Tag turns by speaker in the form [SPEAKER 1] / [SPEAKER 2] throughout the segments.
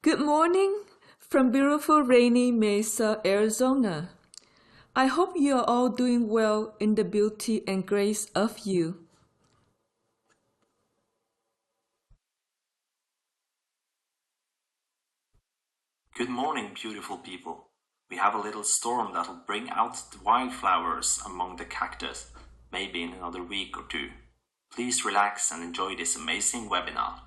[SPEAKER 1] Good morning from beautiful rainy Mesa, Arizona. I hope you are all doing well in the beauty and grace of you.
[SPEAKER 2] Good morning, beautiful people. We have a little storm that'll bring out the wildflowers among the cactus, maybe in another week or two. Please relax and enjoy this amazing webinar.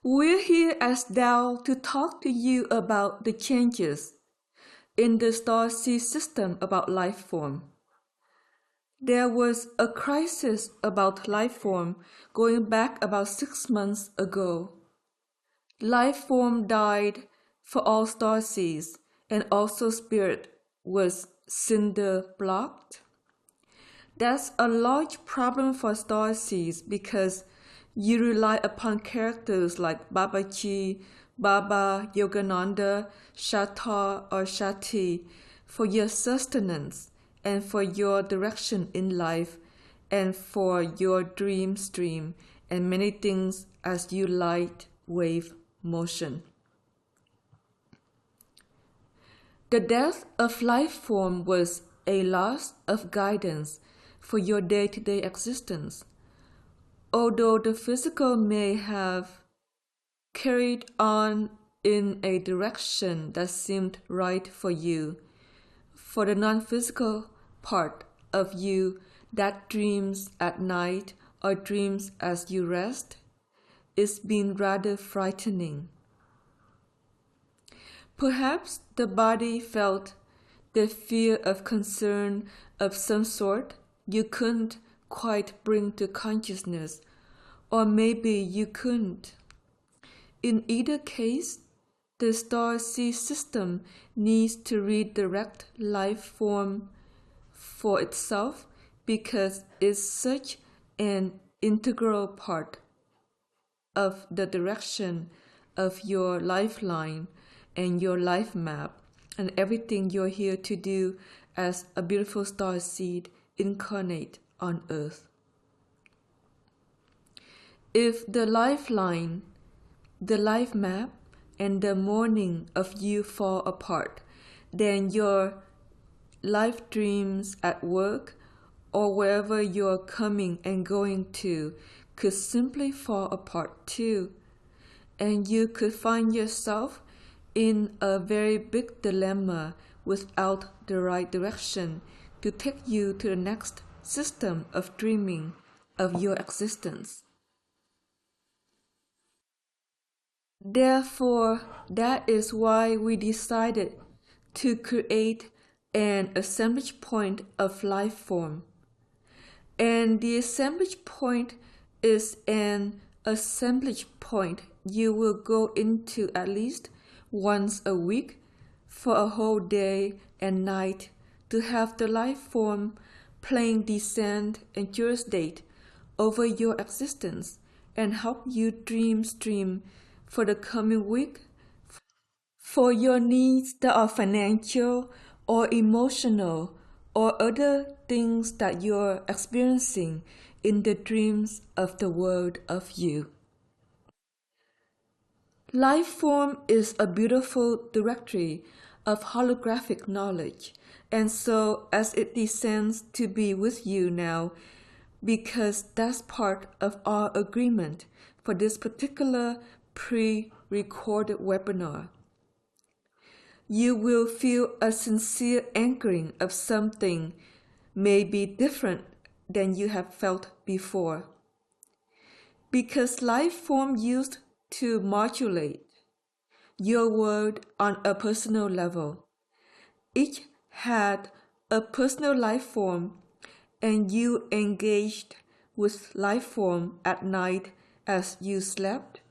[SPEAKER 1] We're here as Tao to talk to you about the changes in the star seed system about life form. There was a crisis about life form going back about 6 months ago. Life form died for all star seeds, and also spirit was cinder blocked. That's a large problem for star seeds because you rely upon characters like Babaji, Baba, Yogananda, Shata, or Shati for your sustenance and for your direction in life and for your dream stream and many things as you light wave motion. The death of life form was a loss of guidance for your day-to-day existence. Although the physical may have carried on in a direction that seemed right for you, for the non-physical part of you that dreams at night or dreams as you rest, it's been rather frightening. Perhaps the body felt the fear of concern of some sort you couldn't quite bring to consciousness, or maybe you couldn't. In either case, the star seed system needs to redirect life form for itself because it's such an integral part of the direction of your lifeline and your life map and everything you're here to do as a beautiful star seed incarnate on earth. If the lifeline, the life map, and the morning of you fall apart, then your life dreams at work or wherever you're coming and going to could simply fall apart too, and you could find yourself in a very big dilemma without the right direction to take you to the next system of dreaming of your existence. Therefore, that is why we decided to create an assemblage point of life form. And the assemblage point is an assemblage point you will go into at least once a week for a whole day and night to have the life form playing descent and jurisdicate over your existence and help you dream stream for the coming week for your needs that are financial or emotional or other things that you're experiencing in the dreams of the world of you. Life form is a beautiful directory of holographic knowledge, and so as it descends to be with you now, because that's part of our agreement for this particular pre-recorded webinar, you will feel a sincere anchoring of something may be different than you have felt before. Because life form used to modulate your world on a personal level. Each had a personal life form, and you engaged with life form at night as you slept,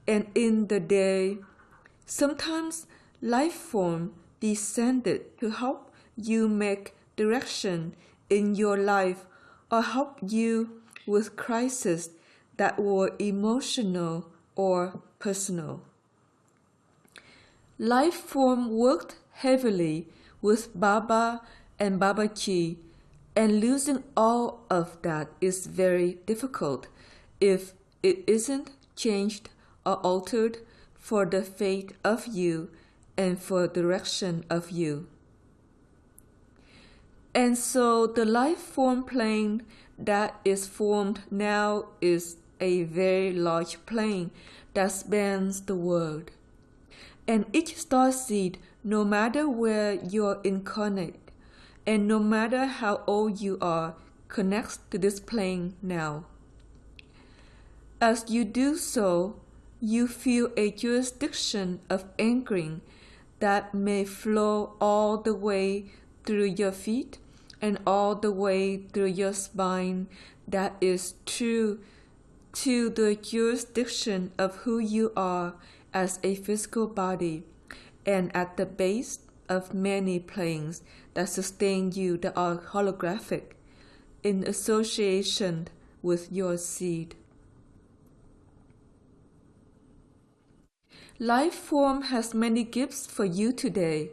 [SPEAKER 1] and in the day. Sometimes life form descended to help you make direction in your life or help you with crises that were emotional or personal. Life form worked heavily with Baba and Babaji And losing all of that is very difficult if it isn't changed or altered for the fate of you and for direction of you. And so the life form plane that is formed now is a very large plane that spans the world. And each starseed, no matter where you're incarnate, and no matter how old you are, connects to this plane now. As you do so, you feel a jurisdiction of anchoring that may flow all the way through your feet and all the way through your spine, that is true to the jurisdiction of who you are as a physical body, and at the base of many planes that sustain you that are holographic in association with your seed. Life form has many gifts for you today,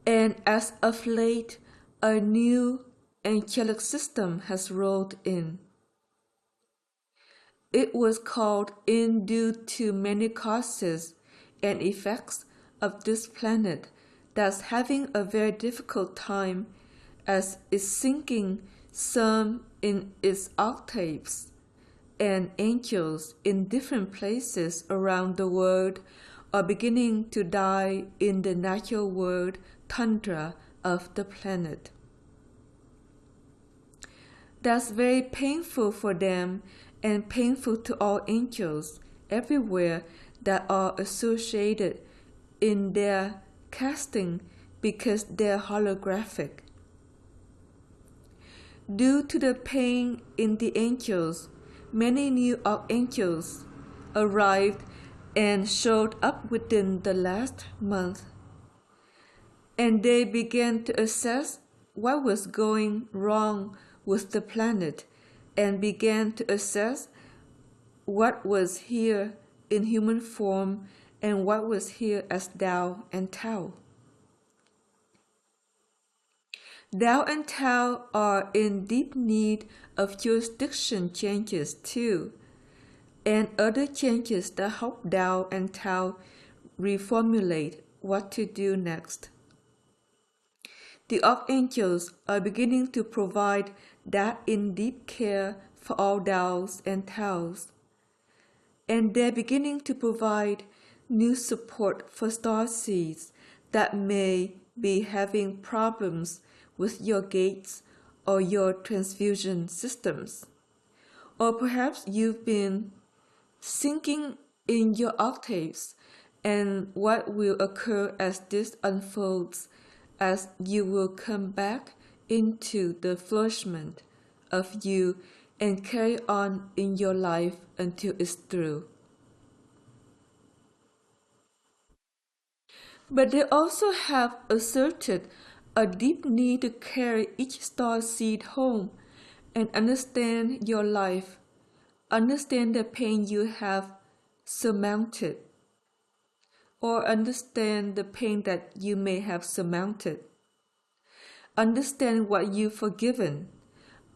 [SPEAKER 1] and as of late, a new angelic system has rolled in. It was called in due to many causes and effects of this planet that's having a very difficult time as it's sinking some in its octaves, and angels in different places around the world are beginning to die in the natural world tundra of the planet. That's very painful for them and painful to all angels everywhere that are associated in their casting because they're holographic. Due to the pain in the angels, many new archangels arrived and showed up within the last month. And they began to assess what was going wrong with the planet and began to assess what was here in human form and what was here as Tao and Tao. Tao and Tao are in deep need of jurisdiction changes too, and other changes that help Tao and Tao reformulate what to do next. The archangels are beginning to provide that in deep care for all Taos and Taos, and they're beginning to provide new support for starseeds that may be having problems with your gates or your transfusion systems. Or perhaps you've been sinking in your octaves, and what will occur as this unfolds, as you will come back into the flourishment of you and carry on in your life until it's through. But they also have asserted a deep need to carry each star seed home and understand your life, understand the pain you have surmounted, or understand the pain that you may have surmounted. Understand what you've forgiven,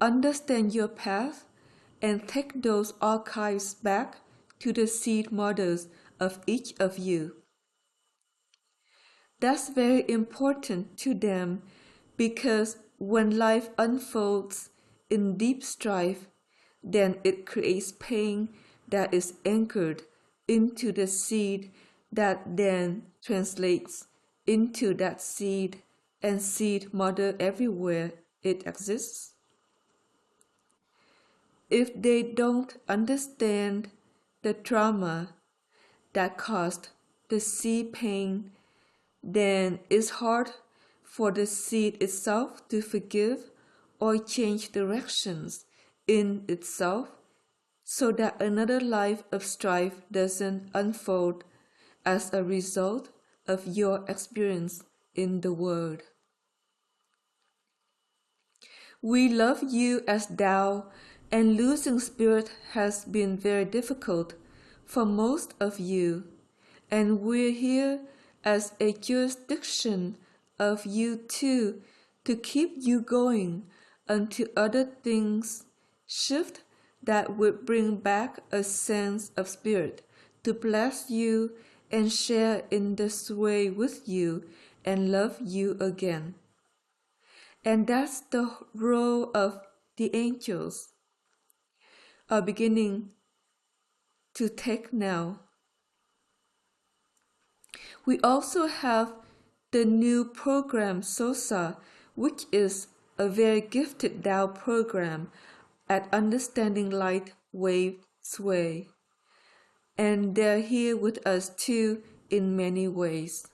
[SPEAKER 1] understand your path, and take those archives back to the seed mothers of each of you. That's very important to them because when life unfolds in deep strife, then it creates pain that is anchored into the seed that then translates into that seed and seed mother everywhere it exists. If they don't understand the trauma that caused the seed pain, then it's hard for the seed itself to forgive or change directions in itself so that another life of strife doesn't unfold as a result of your experience in the world. We love you as Tao, and losing spirit has been very difficult for most of you, and we're here as a jurisdiction of you too to keep you going until other things shift that would bring back a sense of spirit to bless you and share in the sway with you and love you again. And that's the role of the angels are beginning to take now. We also have the new program SOSA, which is a very gifted Tao program at understanding light wave sway. And they're here with us too in many ways.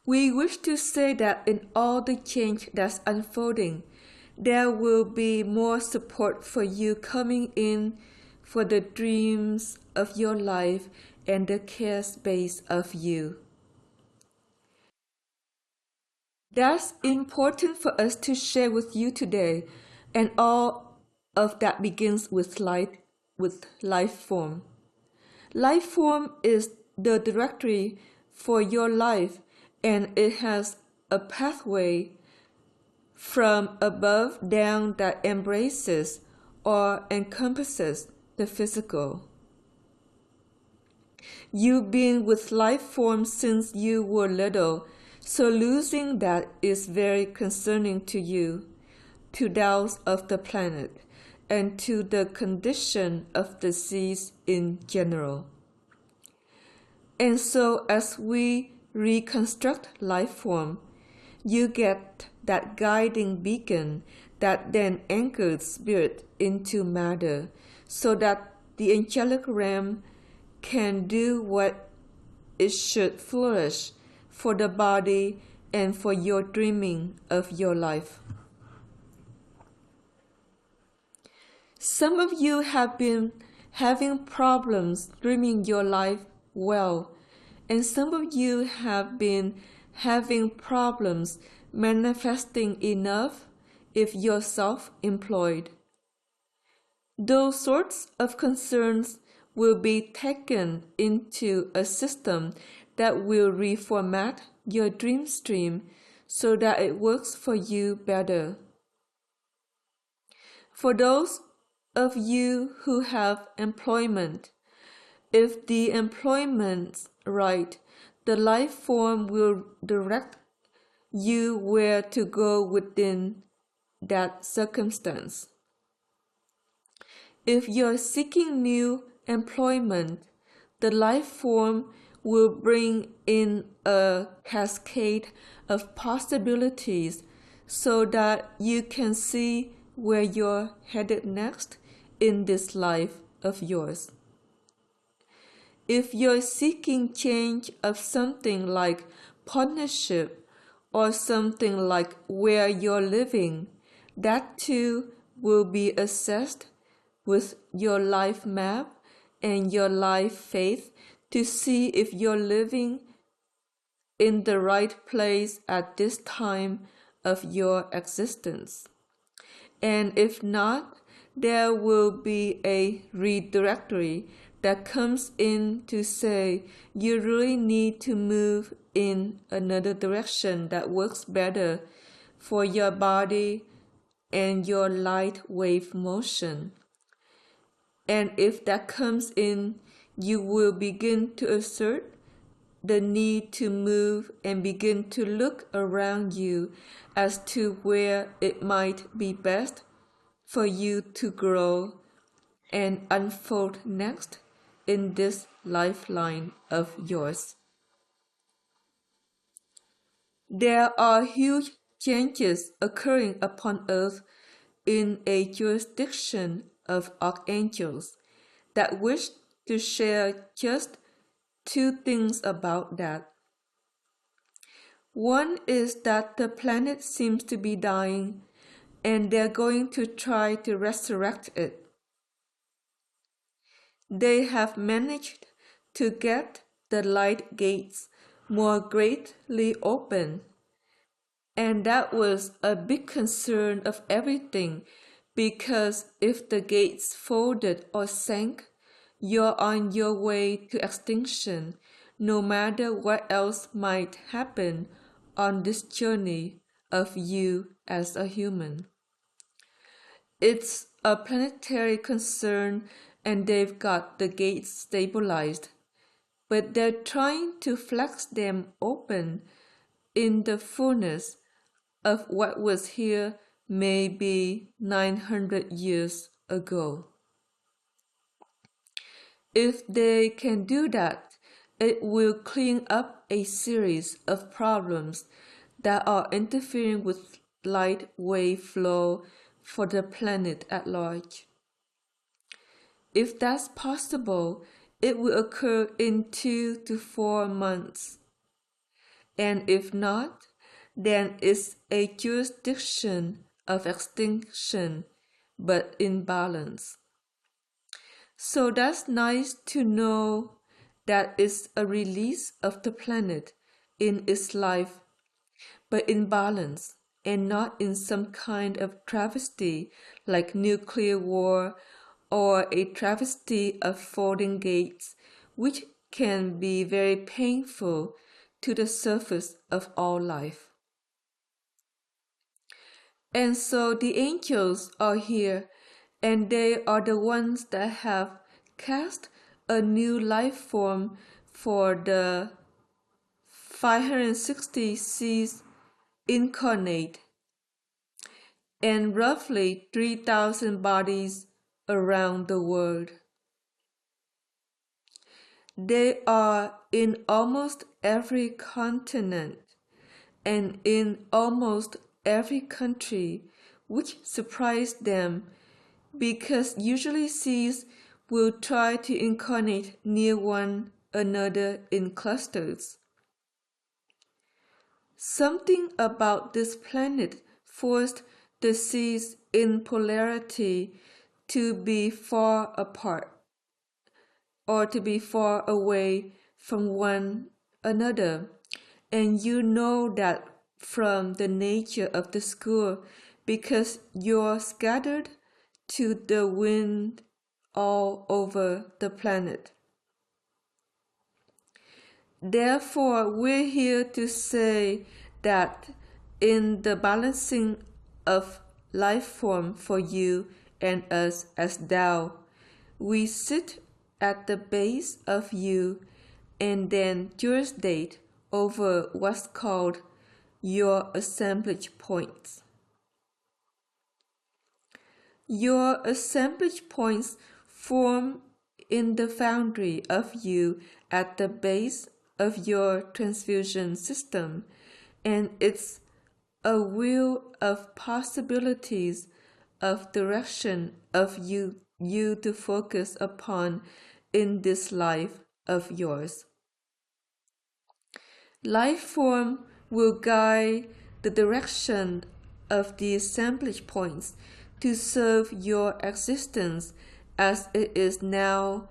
[SPEAKER 1] We wish to say that in all the change that's unfolding, there will be more support for you coming in for the dreams of your life and the care space of you. That's important for us to share with you today, and all of that begins with life form. Life form is the directory for your life, and it has a pathway from above down that embraces or encompasses the physical. You've been with life form since you were little, so losing that is very concerning to you, to those of the planet, and to the condition of the seas in general. And so as we reconstruct life form, you get that guiding beacon that then anchors spirit into matter, so that the angelic realm can do what it should flourish for the body and for your dreaming of your life. Some of you have been having problems dreaming your life well, and some of you have been having problems manifesting enough if you're self-employed. Those sorts of concerns will be taken into a system that will reformat your dream stream so that it works for you better. For those of you who have employment, if the employment's right, the life form will direct you where to go within that circumstance. If you're seeking new employment, the life form will bring in a cascade of possibilities so that you can see where you're headed next in this life of yours. If you're seeking change of something like partnership or something like where you're living, that too will be assessed with your life map and your life faith to see if you're living in the right place at this time of your existence. And if not, there will be a redirectory that comes in to say you really need to move in another direction that works better for your body and your light wave motion. And if that comes in, you will begin to assert the need to move and begin to look around you as to where it might be best for you to grow and unfold next in this lifeline of yours. There are huge changes occurring upon earth in a jurisdiction of archangels that wish to share just two things about that. One is that the planet seems to be dying and they're going to try to resurrect it. They have managed to get the light gates more greatly open, and that was a big concern of everything, because if the gates folded or sank, you're on your way to extinction, no matter what else might happen on this journey of you as a human. It's a planetary concern and they've got the gates stabilized, but they're trying to flex them open in the fullness of what was here maybe 900 years ago. If they can do that, it will clean up a series of problems that are interfering with light wave flow for the planet at large. If that's possible, it will occur in 2 to 4 months. And if not, then it's a jurisdiction of extinction, but in balance. So that's nice to know that it's a release of the planet in its life, but in balance and not in some kind of travesty like nuclear war or a travesty of folding gates, which can be very painful to the surface of all life. And so the angels are here, and they are the ones that have cast a new life form for the 560 seas incarnate and roughly 3,000 bodies around the world. They are in almost every continent and in almost every country, which surprised them because usually seas will try to incarnate near one another in clusters. Something about this planet forced the seas in polarity to be far apart or to be far away from one another. And you know that from the nature of the school because you're scattered to the wind all over the planet. Therefore, we're here to say that in the balancing of life form for you and us as Tao, we sit at the base of you and then jurisdict over what's called your assemblage points. Your assemblage points form in the foundry of you at the base of your transfusion system, and it's a wheel of possibilities of direction of you to focus upon in this life of yours. Life form will guide the direction of the assemblage points to serve your existence as it is now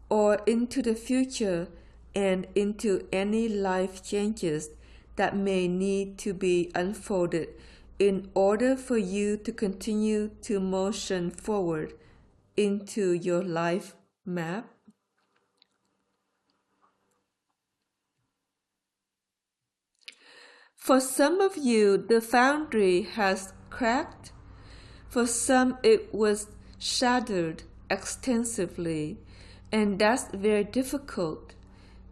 [SPEAKER 1] or into the future and into any life changes that may need to be unfolded in order for you to continue to motion forward into your life map. For some of you, the foundry has cracked. For some, it was shattered extensively, and that's very difficult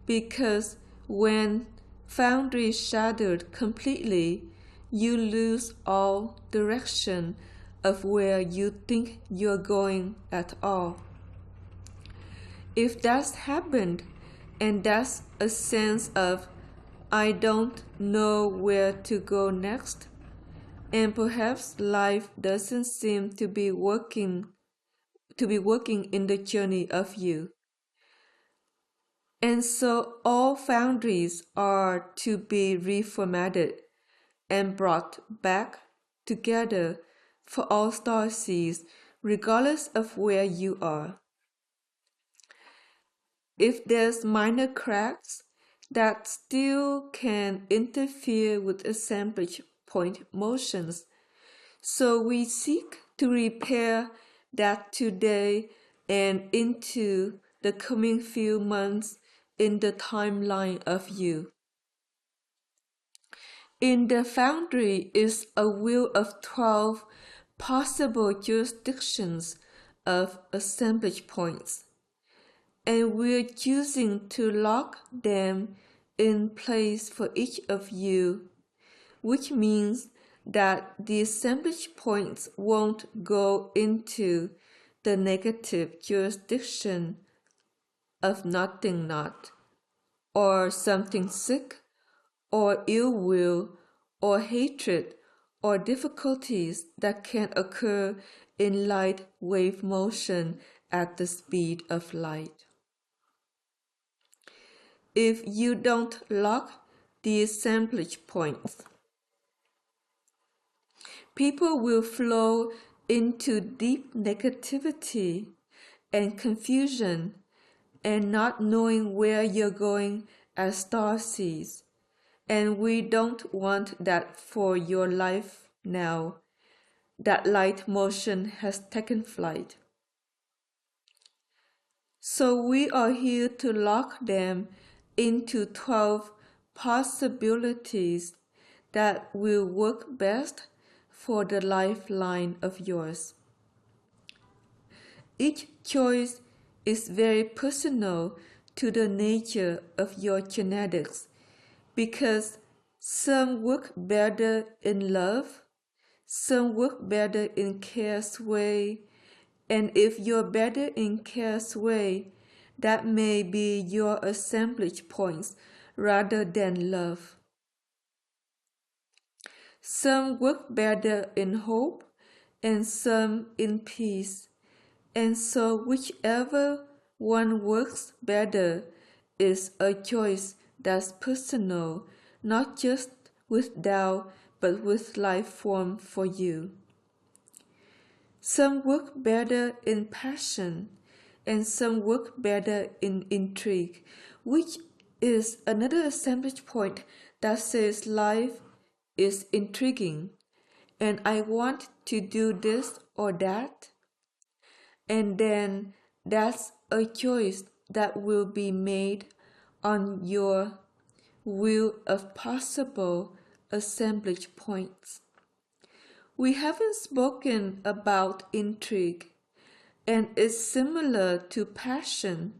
[SPEAKER 1] because when foundry is shattered completely, you lose all direction of where you think you're going at all. If that's happened, and that's a sense of I don't know where to go next, and perhaps life doesn't seem to be working in the journey of you. And so all foundries are to be reformatted and brought back together for all star seeds, regardless of where you are. If there's minor cracks that still can interfere with assemblage point motions, so we seek to repair that today and into the coming few months in the timeline of you. In the foundry is a wheel of 12 possible jurisdictions of assemblage points, and we're choosing to lock them in place for each of you, which means that the assemblage points won't go into the negative jurisdiction of nothing not, or something sick, or ill will, or hatred, or difficulties that can occur in light wave motion at the speed of light. If you don't lock the assemblage points, people will flow into deep negativity and confusion and not knowing where you're going as star seeds. And we don't want that for your life now that light motion has taken flight. So we are here to lock them into 12 possibilities that will work best for the lifeline of yours. Each choice is very personal to the nature of your genetics, because some work better in love, some work better in care sway, and if you're better in care sway, that may be your assemblage points rather than love. Some work better in hope, and some in peace, and so whichever one works better is a choice that's personal, not just with Tao, but with life form for you. Some work better in passion, and some work better in intrigue, which is another assemblage point that says life is intriguing, and I want to do this or that. And then that's a choice that will be made on your wheel of possible assemblage points. We haven't spoken about intrigue, and it's similar to passion,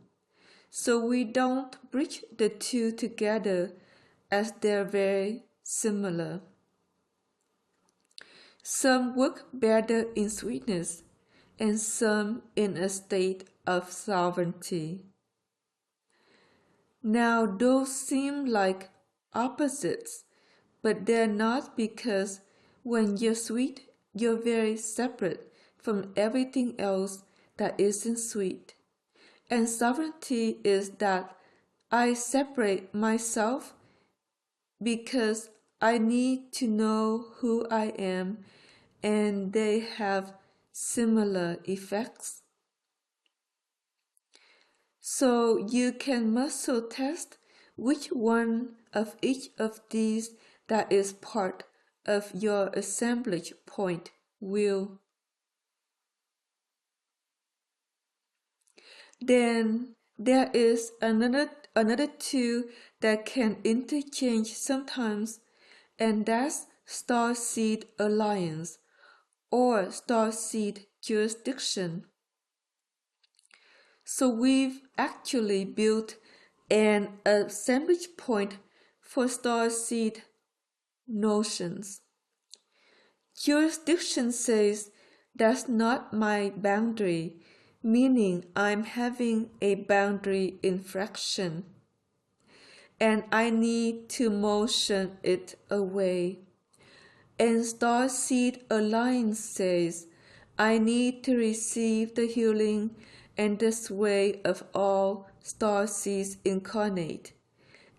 [SPEAKER 1] so we don't bridge the two together as they're very similar. Some work better in sweetness, and some in a state of sovereignty. Now those seem like opposites, but they're not, because when you're sweet, you're very separate from everything else that isn't sweet. And sovereignty is that I separate myself because I need to know who I am, and they have similar effects. So you can muscle test which one of each of these that is part of your assemblage point will. Then there is another two that can interchange sometimes, and that's star-seed alliance or star-seed jurisdiction. So we've actually built an assemblage point for star-seed notions. Jurisdiction says that's not my boundary, meaning I'm having a boundary infraction, and I need to motion it away. And Starseed Alliance says, I need to receive the healing and the sway of all starseeds incarnate,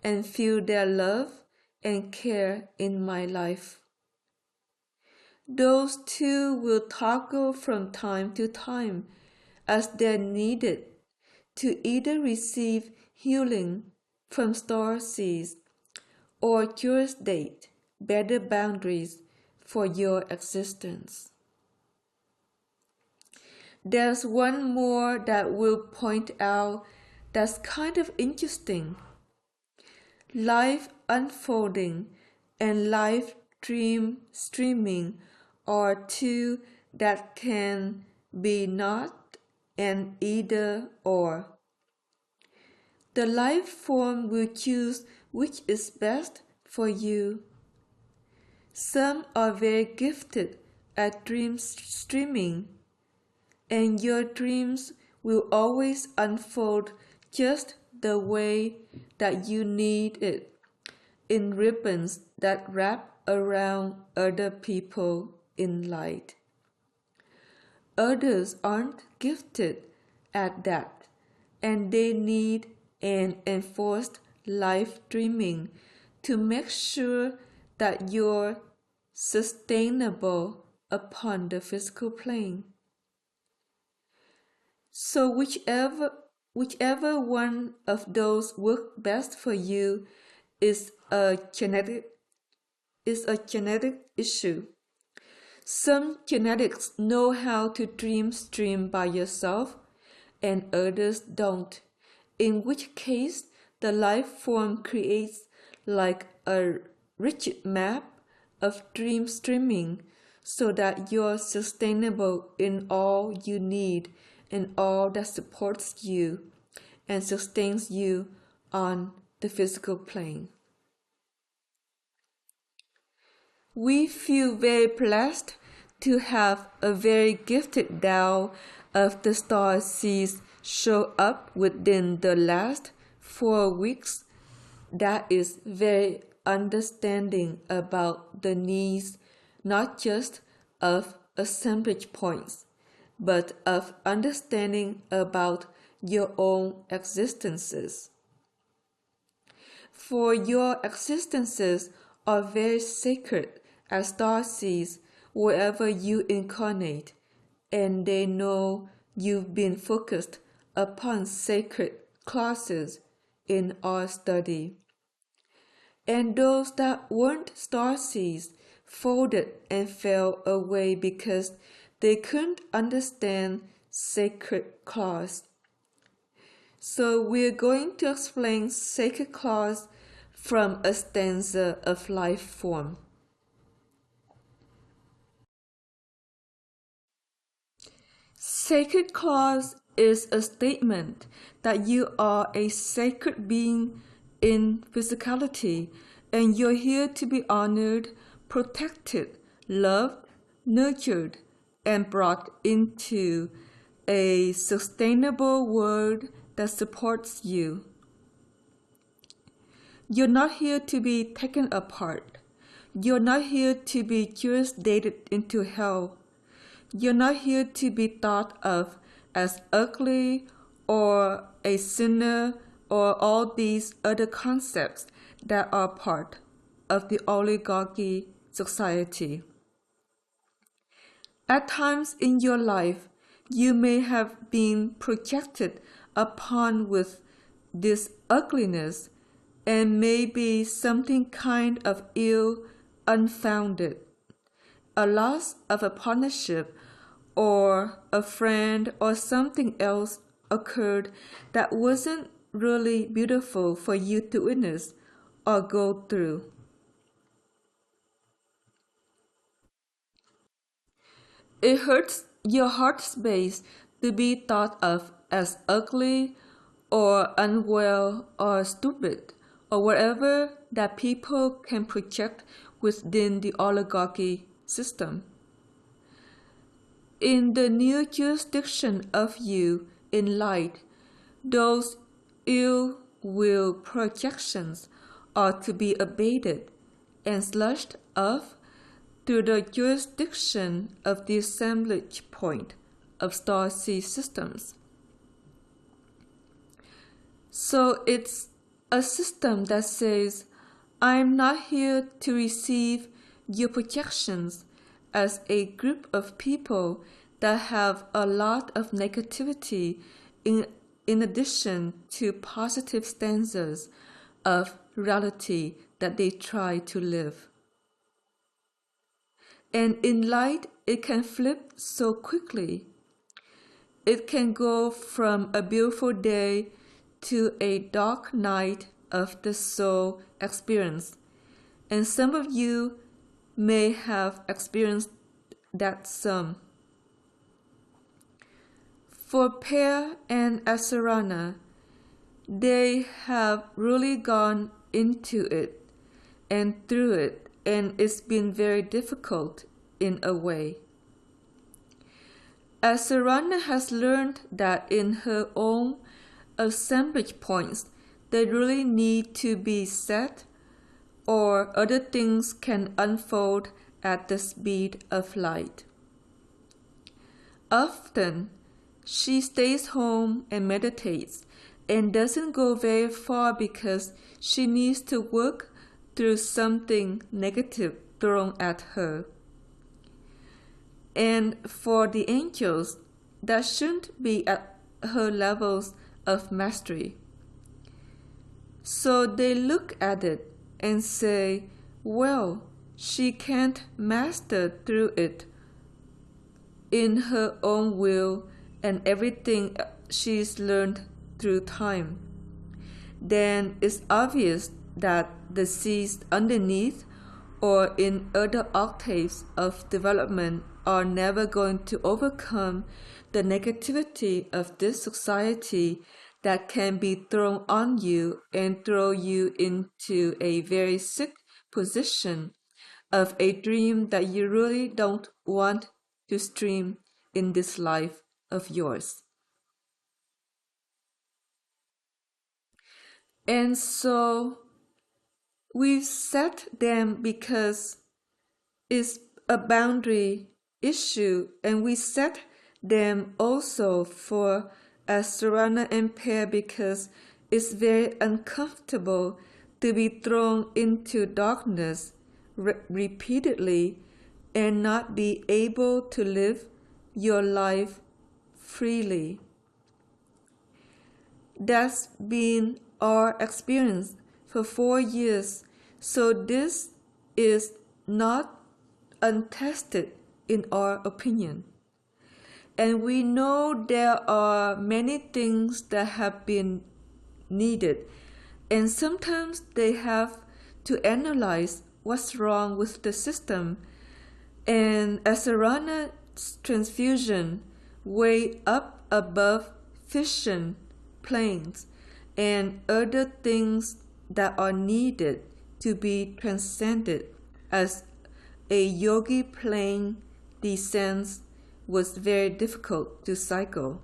[SPEAKER 1] and feel their love and care in my life. Those two will toggle from time to time as they're needed to either receive healing from starseeds or jurisdicate better boundaries for your existence. There's one more that we'll point out that's kind of interesting. Life unfolding and live dream streaming are two that can be not an either or. The life form will choose which is best for you. Some are very gifted at dream streaming, and your dreams will always unfold just the way that you need it, in ribbons that wrap around other people in light. Others aren't gifted at that, and they need an enforced life dreaming to make sure that you're sustainable upon the physical plane. So whichever one of those work best for you is a genetic issue. Some genetics know how to dream stream by yourself, and others don't, in which case the life form creates like a rigid map of dream streaming so that you're sustainable in all you need and all that supports you and sustains you on the physical plane. We feel very blessed to have a very gifted Tao of the star seeds show up within the last 4 weeks that is very understanding about the needs not just of assemblage points, but of understanding about your own existences. For your existences are very sacred as star seeds wherever you incarnate, and they know you've been focused upon sacred classes in our study. And those that weren't star seeds folded and fell away because they couldn't understand sacred class. So we're going to explain sacred clause from a stanza of life form. Sacred clause is a statement that you are a sacred being in physicality and you're here to be honored, protected, loved, nurtured, and brought into a sustainable world that supports you. You're not here to be taken apart. You're not here to be jurisdicted into hell. You're not here to be thought of as ugly or a sinner or all these other concepts that are part of the oligarchy society. At times in your life, you may have been projected upon with this ugliness and maybe something kind of ill, unfounded. A loss of a partnership or a friend or something else occurred that wasn't really beautiful for you to witness or go through. It hurts your heart space to be thought of as ugly or unwell or stupid or whatever that people can project within the oligarchy system. In the new jurisdiction of you in light, those ill will projections are to be abated and slushed off through the jurisdiction of the assemblage point of star seed systems. So it's a system that says, I'm not here to receive your projections as a group of people that have a lot of negativity in addition to positive stanzas of reality that they try to live. And in light, it can flip so quickly. It can go from a beautiful day to a dark night of the soul experience, and some of you may have experienced that some. For Per and Asarana, they have really gone into it and through it, and it's been very difficult in a way. Asarana has learned that in her own assemblage points, they really need to be set, or other things can unfold at the speed of light. Often, she stays home and meditates and doesn't go very far because she needs to work through something negative thrown at her. And for the angels, that shouldn't be at her levels of mastery. So they look at it and say, well, she can't master through it in her own will and everything she's learned through time. Then it's obvious that the seeds underneath or in other octaves of development are never going to overcome the negativity of this society that can be thrown on you and throw you into a very sick position of a dream that you really don't want to stream in this life of yours. And so we've set them because it's a boundary issue, and we set them also for Asarana and Per because it's very uncomfortable to be thrown into darkness repeatedly and not be able to live your life freely. That's been our experience for 4 years, so this is not untested in our opinion. And we know there are many things that have been needed, and sometimes they have to analyze what's wrong with the system. And Asarana's transfusion way up above fission planes and other things that are needed to be transcended as a yogi plane descends was very difficult to cycle.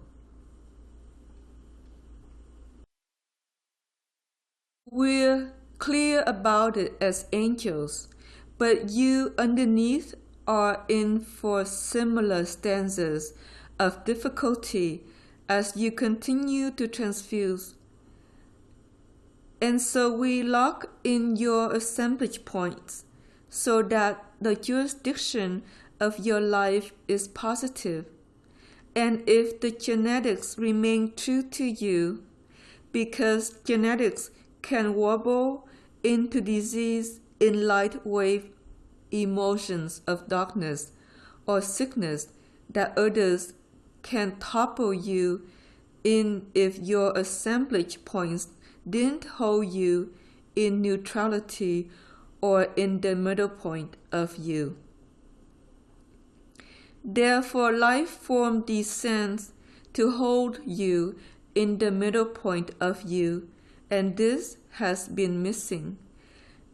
[SPEAKER 1] We're clear about it as angels, but you underneath are in for similar stanzas of difficulty as you continue to transfuse. And so we lock in your assemblage points so that the jurisdiction of your life is positive. And if the genetics remain true to you, because genetics can wobble into disease in light wave emotions of darkness or sickness that others can topple you in if your assemblage points didn't hold you in neutrality or in the middle point of you. Therefore, life form descends to hold you in the middle point of you, and this has been missing.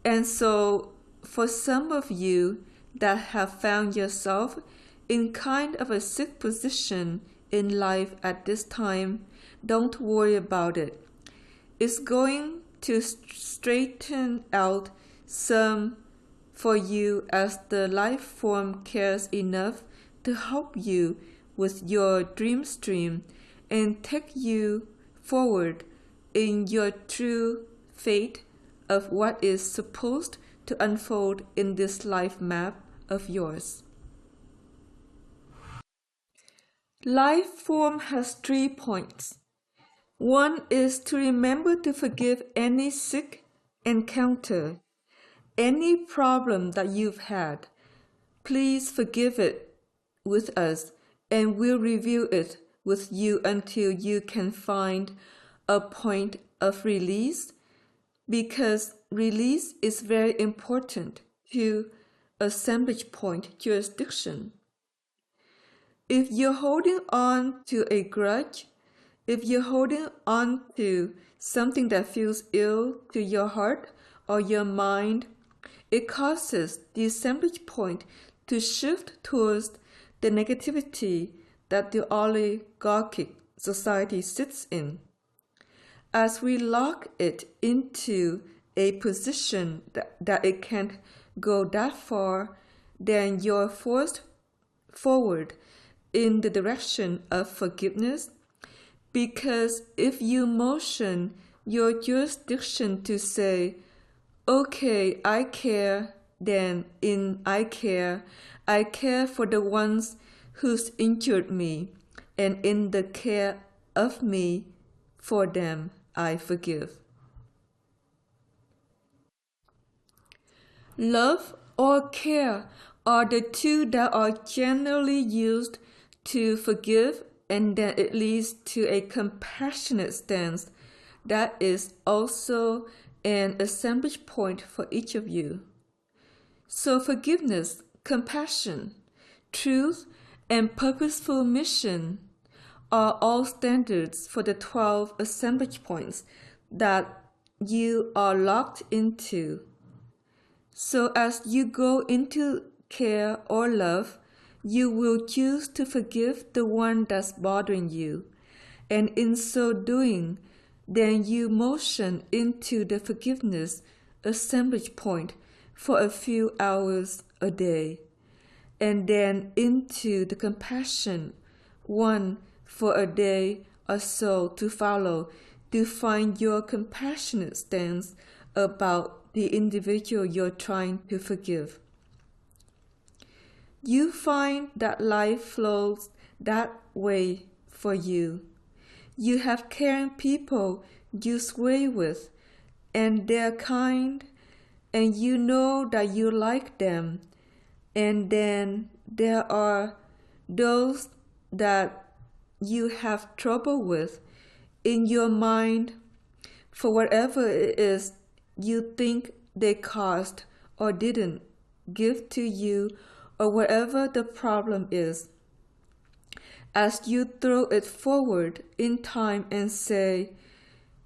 [SPEAKER 1] And so, for some of you that have found yourself in kind of a sick position in life at this time, don't worry about it. It's going to straighten out some for you as the life form cares enough to help you with your dream stream and take you forward in your true fate of what is supposed to unfold in this life map of yours. Life form has 3 points. One is to remember to forgive any sick encounter, any problem that you've had. Please forgive it with us, and we'll review it with you until you can find a point of release, because release is very important to assemblage point jurisdiction. If you're holding on to a grudge, if you're holding on to something that feels ill to your heart or your mind, it causes the assemblage point to shift towards the negativity that the oligarchic society sits in. As we lock it into a position that it can't go that far, then you're forced forward in the direction of forgiveness, because if you motion your jurisdiction to say, okay, I care, then in I care for the ones who's injured me, and in the care of me for them, I forgive. Love or care are the two that are generally used to forgive, and then it leads to a compassionate stance that is also an assemblage point for each of you. So forgiveness, compassion, truth, and purposeful mission are all standards for the 12 assemblage points that you are locked into. So as you go into care or love, you will choose to forgive the one that's bothering you. And in so doing, then you motion into the forgiveness assemblage point for a few hours a day, and then into the compassion one for a day or so to follow, to find your compassionate stance about the individual you're trying to forgive. You find that life flows that way for you. You have caring people you sway with, and they're kind, and you know that you like them. And then there are those that you have trouble with in your mind for whatever it is you think they caused or didn't give to you, or whatever the problem is. As you throw it forward in time and say,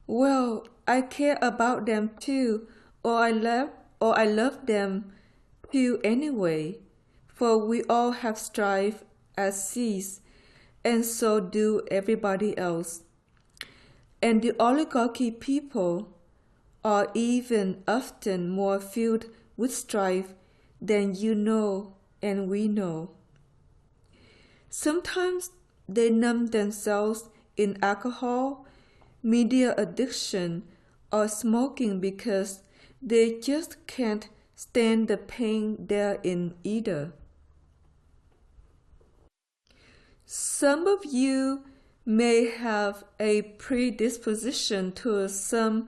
[SPEAKER 1] well, I care about them too, or I love them too anyway, for we all have strife as seas, and so do everybody else. And the oligarchy people are even often more filled with strife than you know and we know. Sometimes they numb themselves in alcohol, media addiction, or smoking because they just can't stand the pain they're in either. Some of you may have a predisposition to some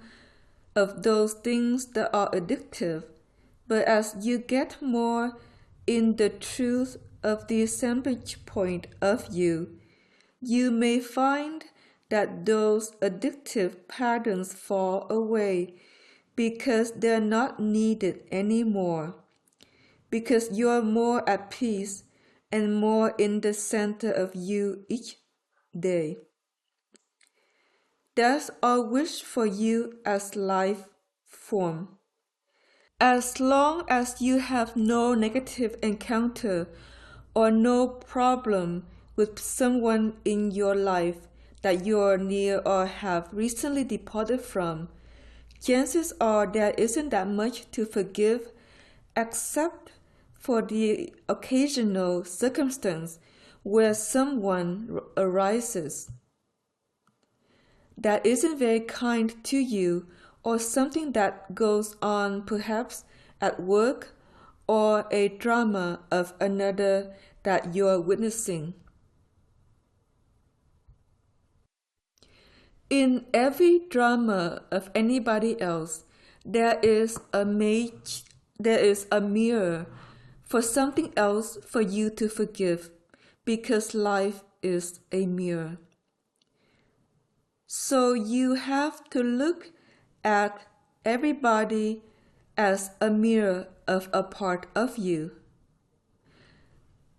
[SPEAKER 1] of those things that are addictive, but as you get more in the truth of the assemblage point of you, you may find that those addictive patterns fall away because they're not needed anymore, because you're more at peace and more in the center of you each day. That's our wish for you as life form. As long as you have no negative encounter or no problem with someone in your life that you're near or have recently departed from, chances are there isn't that much to forgive, except for the occasional circumstance where someone arises that isn't very kind to you, or something that goes on perhaps at work, or a drama of another that you're witnessing. In every drama of anybody else, there is a mirror for something else for you to forgive, because life is a mirror. So you have to look at everybody as a mirror of a part of you.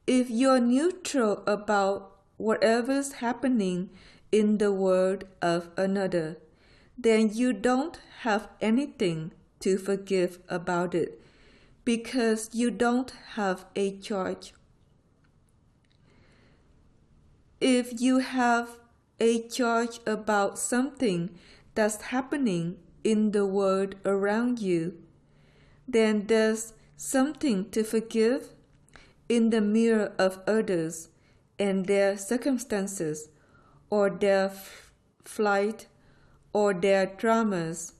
[SPEAKER 1] If you're neutral about whatever's happening in the world of another, then you don't have anything to forgive about it because you don't have a charge. If you have a charge about something that's happening in the world around you, then there's something to forgive in the mirror of others and their circumstances, or their flight, or their traumas,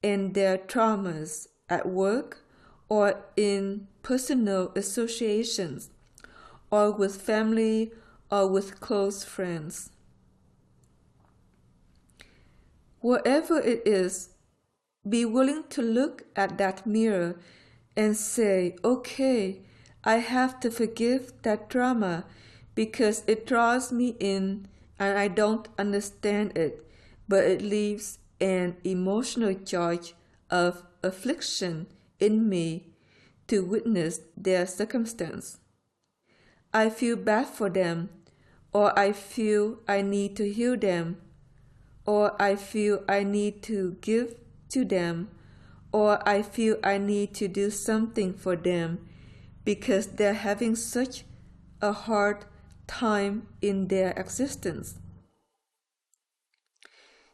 [SPEAKER 1] and their traumas at work, or in personal associations, or with family, or with close friends. Whatever it is, be willing to look at that mirror and say, okay, I have to forgive that trauma because it draws me in and I don't understand it, but it leaves an emotional charge of affliction in me to witness their circumstance. I feel bad for them, or I feel I need to heal them, or I feel I need to give to them, or I feel I need to do something for them because they're having such a hard time in their existence.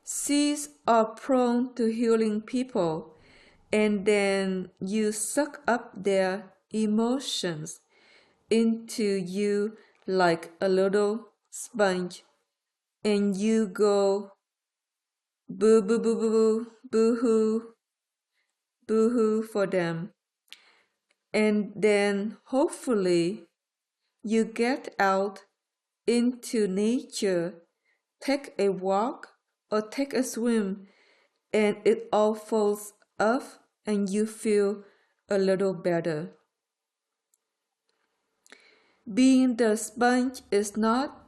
[SPEAKER 1] Seeds are prone to healing people, and then you suck up their emotions into you like a little sponge, and you go boo boo boo boo boo boo hoo boo hoo for them. And then hopefully you get out into nature, take a walk or take a swim, and it all falls off and you feel a little better. Being the sponge is not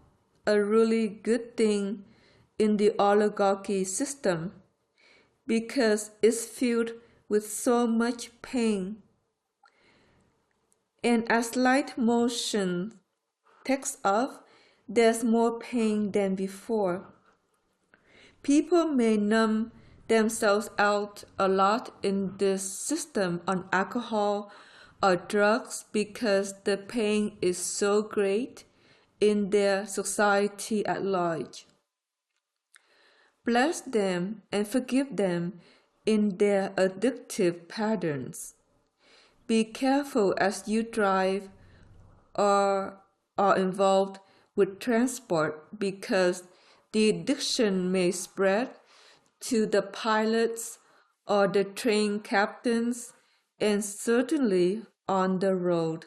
[SPEAKER 1] a really good thing in the oligarchy system because it's filled with so much pain. And as light motion takes off, there's more pain than before. People may numb themselves out a lot in this system on alcohol or drugs because the pain is so great in their society at large. Bless them and forgive them in their addictive patterns. Be careful as you drive or are involved with transport because the addiction may spread to the pilots or the train captains and certainly on the road.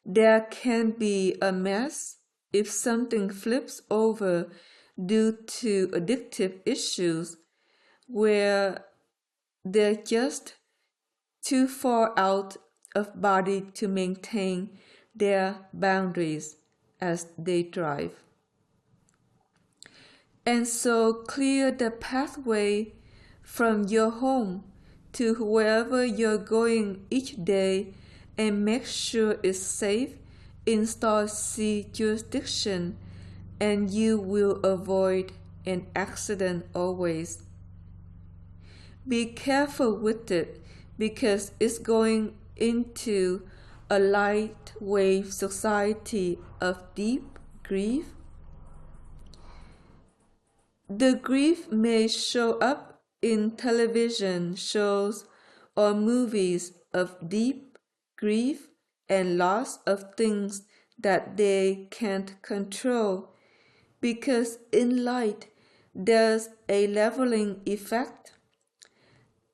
[SPEAKER 1] There can be a mess if something flips over due to addictive issues where they're just too far out of body to maintain their boundaries as they drive. And so clear the pathway from your home to wherever you're going each day and make sure it's safe in Star C jurisdiction, and you will avoid an accident always. Be careful with it because it's going into a light wave society of deep grief. The grief may show up in television shows or movies of deep grief and loss of things that they can't control, because in light there's a leveling effect,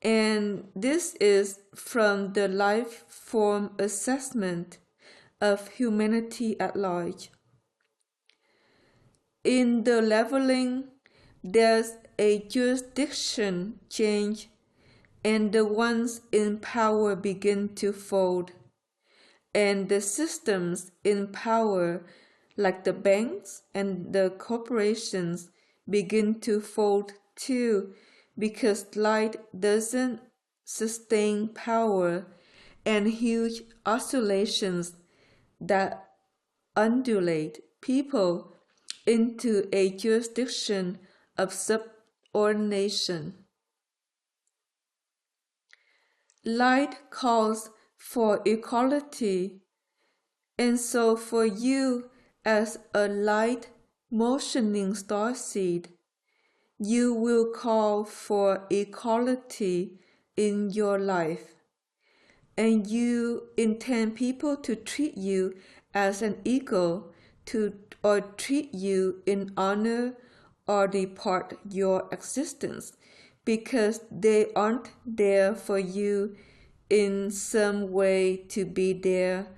[SPEAKER 1] and this is from the life form assessment of humanity at large. In the leveling, there's a jurisdiction change, and the ones in power begin to fold, and the systems in power, like the banks and the corporations, begin to fold too, because light doesn't sustained power and huge oscillations that undulate people into a jurisdiction of subordination. Light calls for equality, and so for you as a light motioning starseed, you will call for equality in your life, and you intend people to treat you as an equal or treat you in honor or depart your existence because they aren't there for you in some way to be there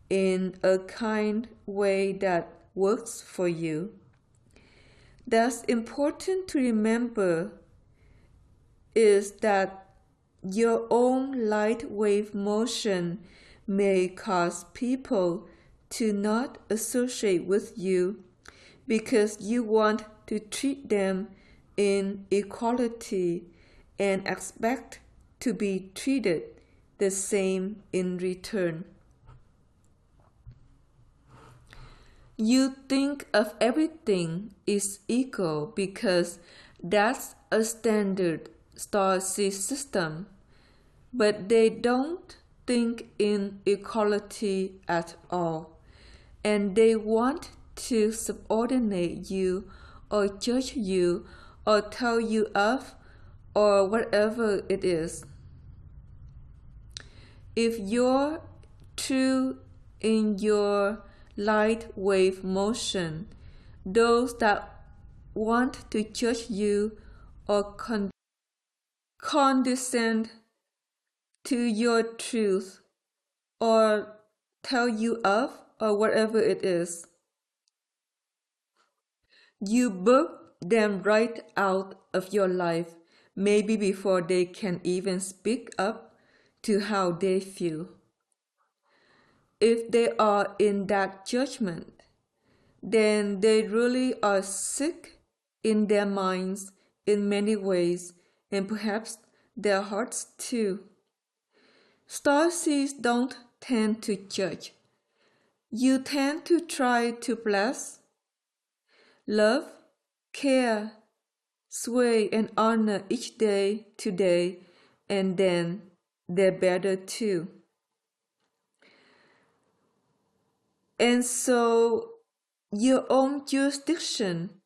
[SPEAKER 1] in a kind way that works for you. That's important to remember is that your own light wave motion may cause people to not associate with you because you want to treat them in equality and expect to be treated the same in return. You think of everything is equal because that's a standard starseed system, but they don't think in equality at all, and they want to subordinate you or judge you or tell you off or whatever it is. If you're true in your light wave motion, those that want to judge you or condescend to your truth or tell you off or whatever it is, you book them right out of your life, maybe before they can even speak up to how they feel. If they are in that judgment, then they really are sick in their minds in many ways, and perhaps their hearts too. Starseeds don't tend to judge. You tend to try to bless, love, care, sway, and honor each day today, and then they're better too. And so your own jurisdiction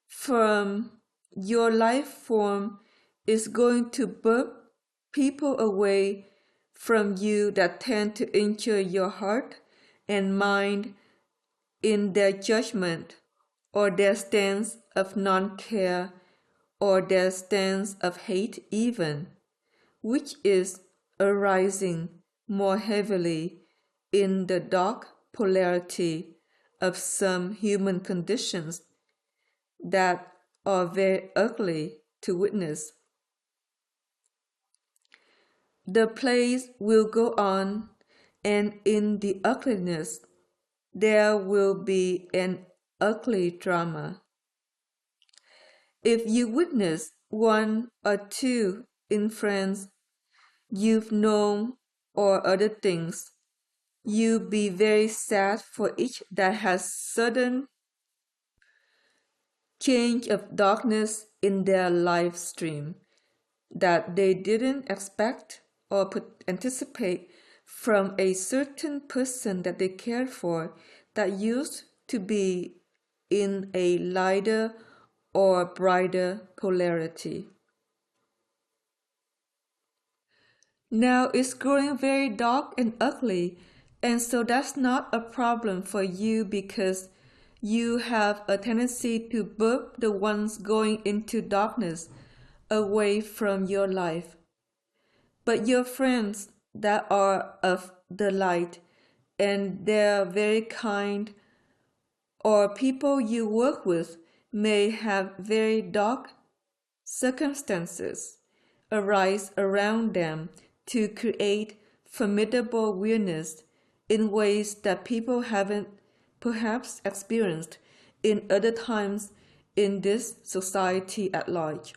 [SPEAKER 1] from your life form is going to burp people away from you that tend to injure your heart and mind in their judgment or their stance of non-care or their stance of hate even, which is arising more heavily in the dark polarity of some human conditions that are very ugly to witness. The plays will go on, and in the ugliness, there will be an ugly drama. If you witness one or two in friends you've known or other things, you be very sad for each that has sudden change of darkness in their live stream that they didn't expect or anticipate from a certain person that they cared for that used to be in a lighter or brighter polarity. Now it's growing very dark and ugly, and so that's not a problem for you because you have a tendency to burp the ones going into darkness away from your life. But your friends that are of the light and they're very kind, or people you work with may have very dark circumstances arise around them to create formidable weirdness in ways that people haven't perhaps experienced in other times in this society at large.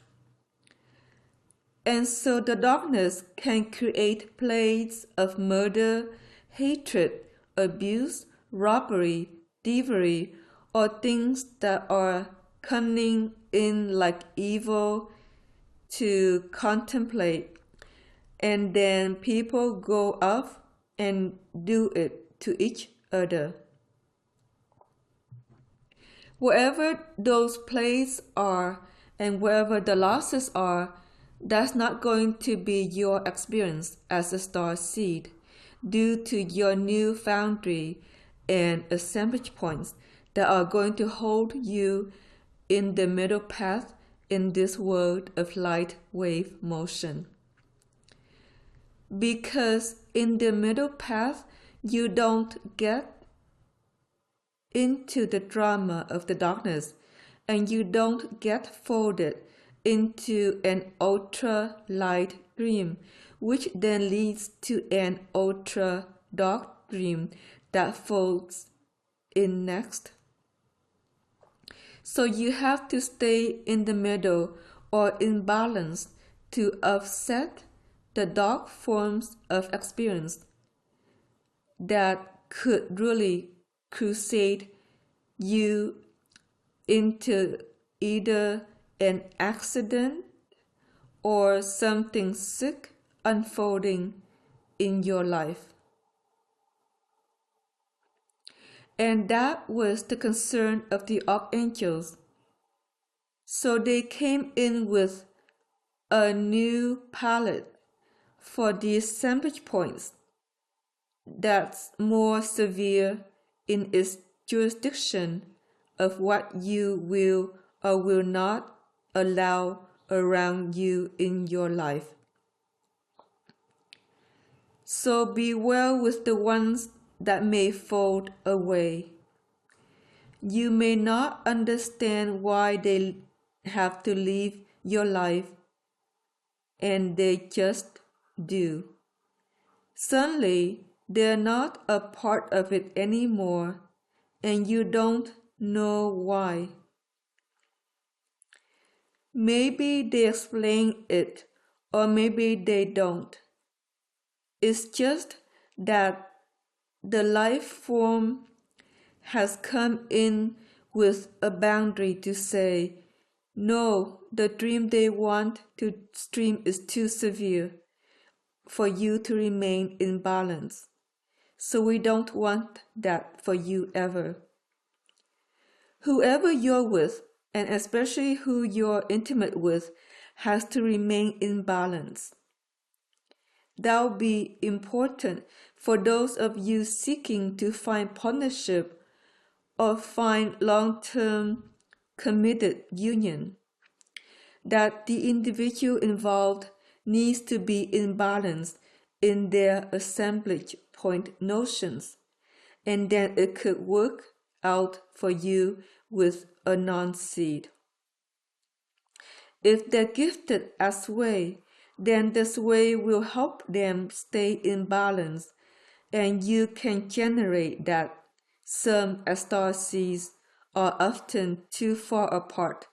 [SPEAKER 1] And so the darkness can create plagues of murder, hatred, abuse, robbery, thievery, or things that are cunning in like evil to contemplate. And then people go off and do it to each other. Wherever those plays are and wherever the losses are, that's not going to be your experience as a star seed due to your new foundry and assemblage points that are going to hold you in the middle path in this world of light wave motion. Because in the middle path, you don't get into the drama of the darkness, and you don't get folded into an ultra light dream, which then leads to an ultra dark dream that folds in next. So you have to stay in the middle or in balance to offset the dark forms of experience that could really crusade you into either an accident or something sick unfolding in your life. And that was the concern of the archangels. So they came in with a new palette for the assemblage points that's more severe in its jurisdiction of what you will or will not allow around you in your life. So be well with the ones that may fold away. You may not understand why they have to leave your life, and they just do. Suddenly, they're not a part of it anymore, and you don't know why. Maybe they explain it, or maybe they don't. It's just that the life form has come in with a boundary to say, no, the dream they want to stream is too severe for you to remain in balance. So we don't want that for you ever. Whoever you're with, and especially who you're intimate with, has to remain in balance. That will be important for those of you seeking to find partnership or find long-term committed union. That the individual involved needs to be in balance in their assemblage point notions, and then it could work out for you with a non-seed. If they're gifted as sway, then the sway will help them stay in balance, and you can generate that. Some star seeds are often too far apart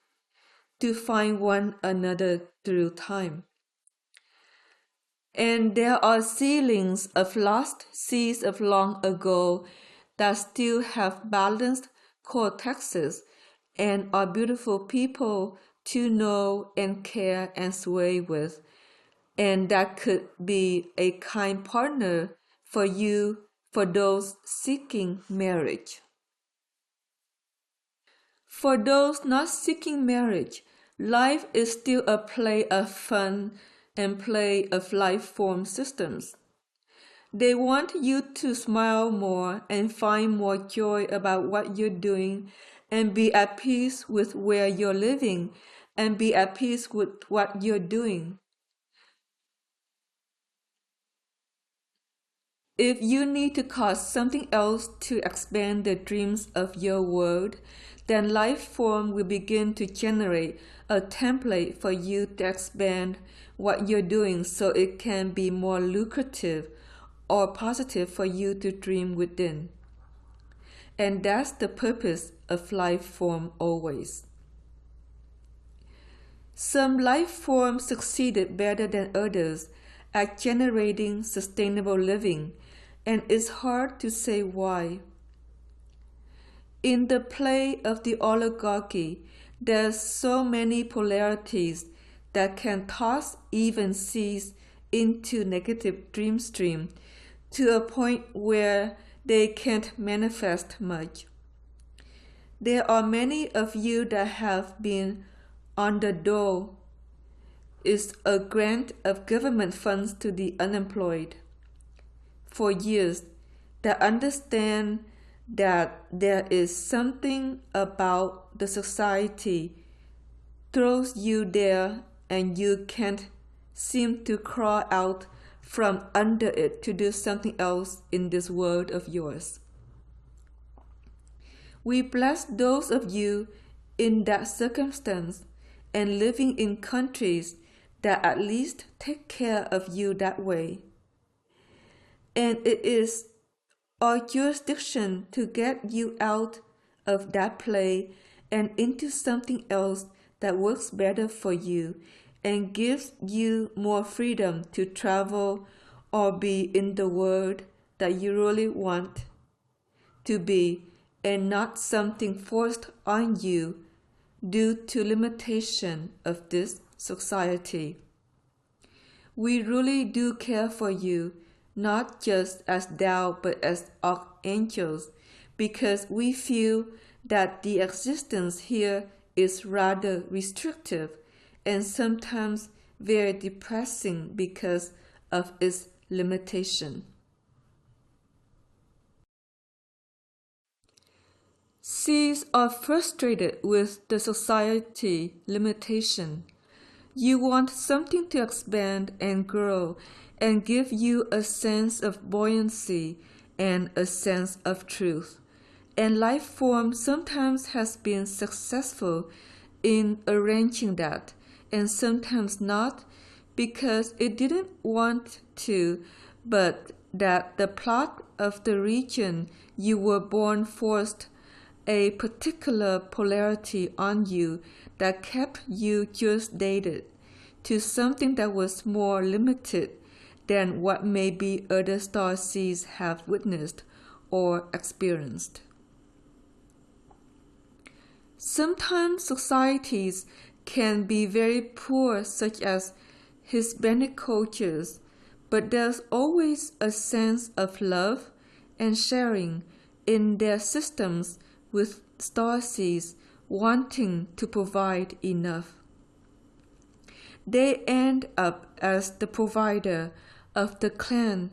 [SPEAKER 1] to find one another through time. And there are seedlings of lost seeds of long ago that still have balanced cortexes and are beautiful people to know and care and sway with, and that could be a kind partner for you for those seeking marriage. For those not seeking marriage, life is still a play of fun and play of life form systems. They want you to smile more and find more joy about what you're doing and be at peace with where you're living and be at peace with what you're doing. If you need to cause something else to expand the dreams of your world, then life form will begin to generate a template for you to expand what you're doing so it can be more lucrative or positive for you to dream within. And that's the purpose of life form always. Some life forms succeeded better than others at generating sustainable living, and it's hard to say why. In the play of the oligarchy, there's so many polarities that can toss even seas into negative dream stream to a point where they can't manifest much. There are many of you that have been on the dole is a grant of government funds to the unemployed for years that understand that there is something about the society throws you there and you can't seem to crawl out from under it to do something else in this world of yours. We bless those of you in that circumstance and living in countries that at least take care of you that way. And it is our jurisdiction to get you out of that play and into something else that works better for you and gives you more freedom to travel or be in the world that you really want to be, and not something forced on you due to limitation of this society. We really do care for you, not just as thou but as archangels, because we feel that the existence here is rather restrictive and sometimes very depressing because of its limitation. Seeds are frustrated with the society limitation. You want something to expand and grow and give you a sense of buoyancy and a sense of truth. And life form sometimes has been successful in arranging that, and sometimes not, because it didn't want to, but that the plot of the region you were born forced a particular polarity on you that kept you just dated to something that was more limited than what maybe other star seeds have witnessed or experienced. Sometimes societies can be very poor, such as Hispanic cultures, but there's always a sense of love and sharing in their systems, with starseeds wanting to provide enough. They end up as the provider of the clan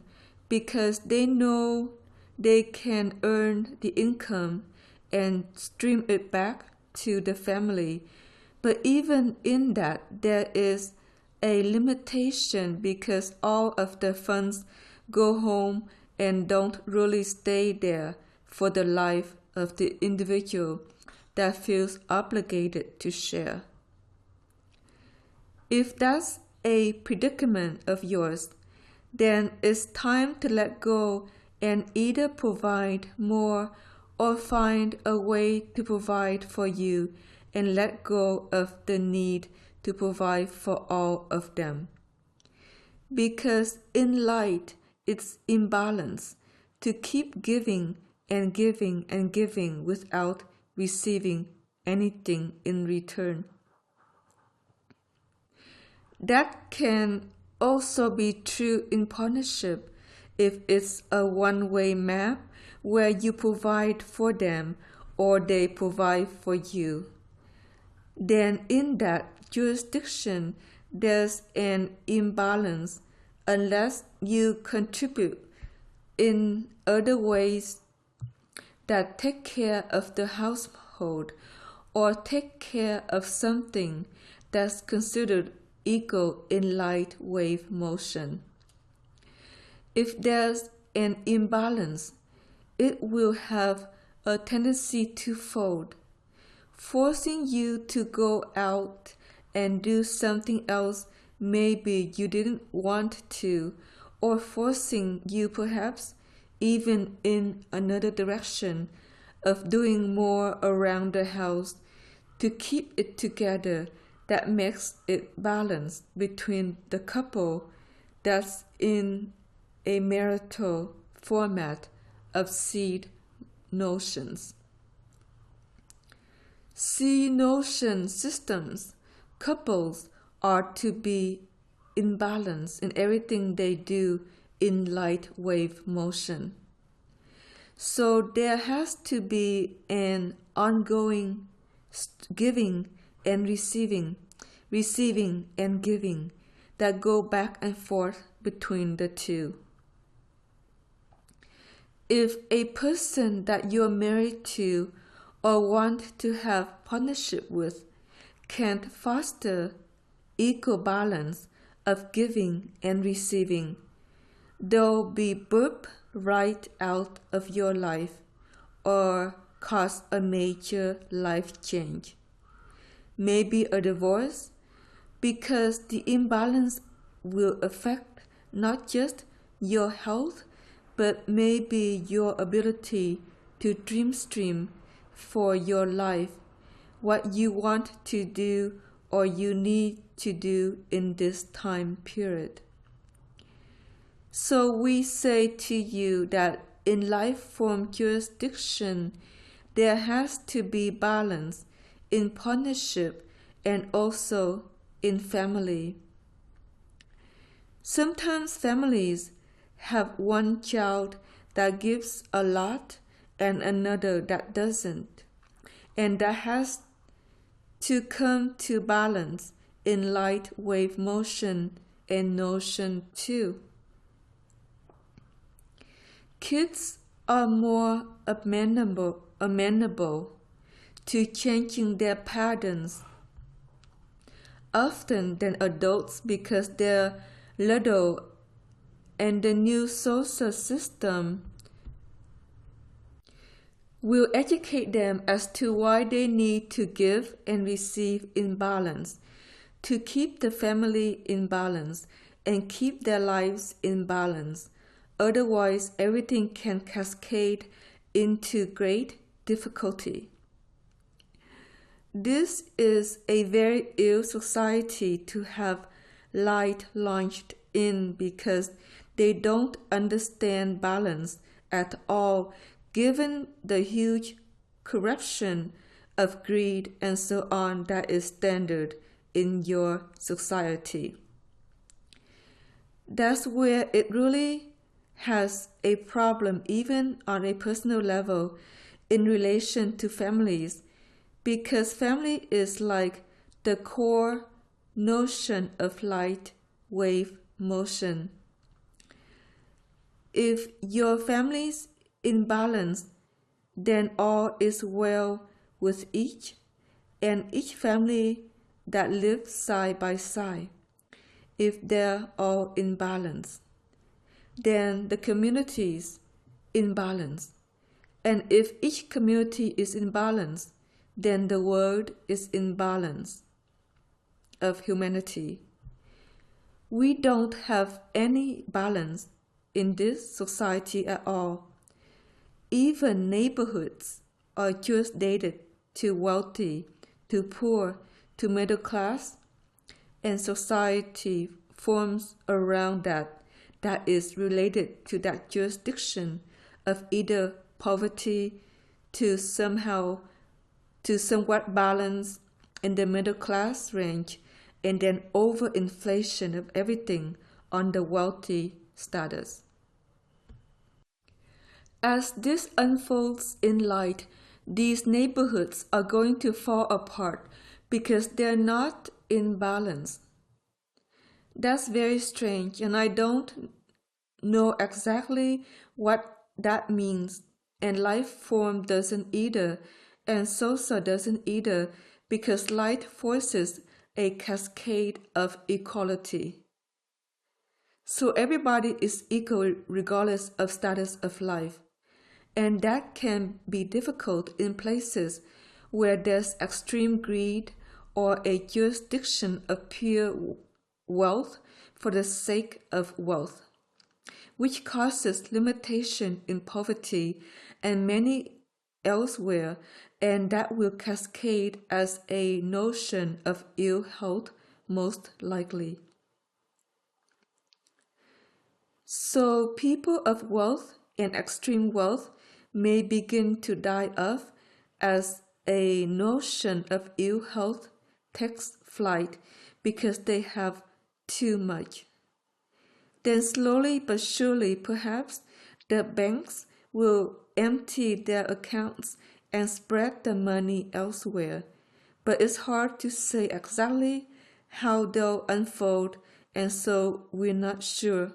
[SPEAKER 1] because they know they can earn the income and stream it back to the family. But even in that, there is a limitation because all of the funds go home and don't really stay there for the life of the individual that feels obligated to share. If that's a predicament of yours, then it's time to let go and either provide more or find a way to provide for you and let go of the need to provide for all of them. Because in light, it's imbalance to keep giving and giving and giving without receiving anything in return. That can also be true in partnership if it's a one-way map where you provide for them or they provide for you. Then in that jurisdiction, there's an imbalance unless you contribute in other ways that take care of the household or take care of something that's considered equal in light wave motion. If there's an imbalance, it will have a tendency to fold, forcing you to go out and do something else maybe you didn't want to, or forcing you perhaps even in another direction of doing more around the house to keep it together that makes it balanced between the couple that's in a marital format of seed notions. Seed notion systems, couples are to be in balance in everything they do in light wave motion. So there has to be an ongoing giving and receiving and giving that go back and forth between the two. If a person that you're married to or want to have partnership with can't foster equal balance of giving and receiving, they'll be burped right out of your life or cause a major life change. Maybe a divorce, because the imbalance will affect not just your health, but maybe your ability to dream stream for your life, what you want to do or you need to do in this time period. So we say to you that in life form jurisdiction, there has to be balance in partnership and also in family. Sometimes families have one child that gives a lot and another that doesn't, and that has to come to balance in light wave motion and notion too. Kids are more amenable to changing their patterns often than adults because they're little and the new social system will educate them as to why they need to give and receive in balance, to keep the family in balance and keep their lives in balance. Otherwise, everything can cascade into great difficulty. This is a very ill society to have light launched in because they don't understand balance at all, given the huge corruption of greed and so on that is standard in your society. That's where it really has a problem, even on a personal level, in relation to families, because family is like the core notion of light wave motion. If your family's in balance, then all is well with each and each family that lives side by side. If they're all in balance, then the community's in balance. And if each community is in balance, then the world is in balance of humanity. We don't have any balance in this society at all. Even neighborhoods are just dated to wealthy, to poor, to middle class, and society forms around that is related to that jurisdiction of either poverty to somewhat balance in the middle class range, and then overinflation of everything on the wealthy status. As this unfolds in light, these neighborhoods are going to fall apart because they're not in balance. That's very strange, and I don't know exactly what that means, and life form doesn't either, and Sosa doesn't either, because light forces a cascade of equality. So everybody is equal regardless of status of life, and that can be difficult in places where there's extreme greed or a jurisdiction of pure wealth for the sake of wealth, which causes limitation in poverty and many elsewhere, and that will cascade as a notion of ill health most likely. So people of wealth and extreme wealth may begin to die off as a notion of ill health takes flight because they have too much. Then slowly but surely, perhaps, the banks will empty their accounts and spread the money elsewhere. But it's hard to say exactly how they'll unfold, and so we're not sure.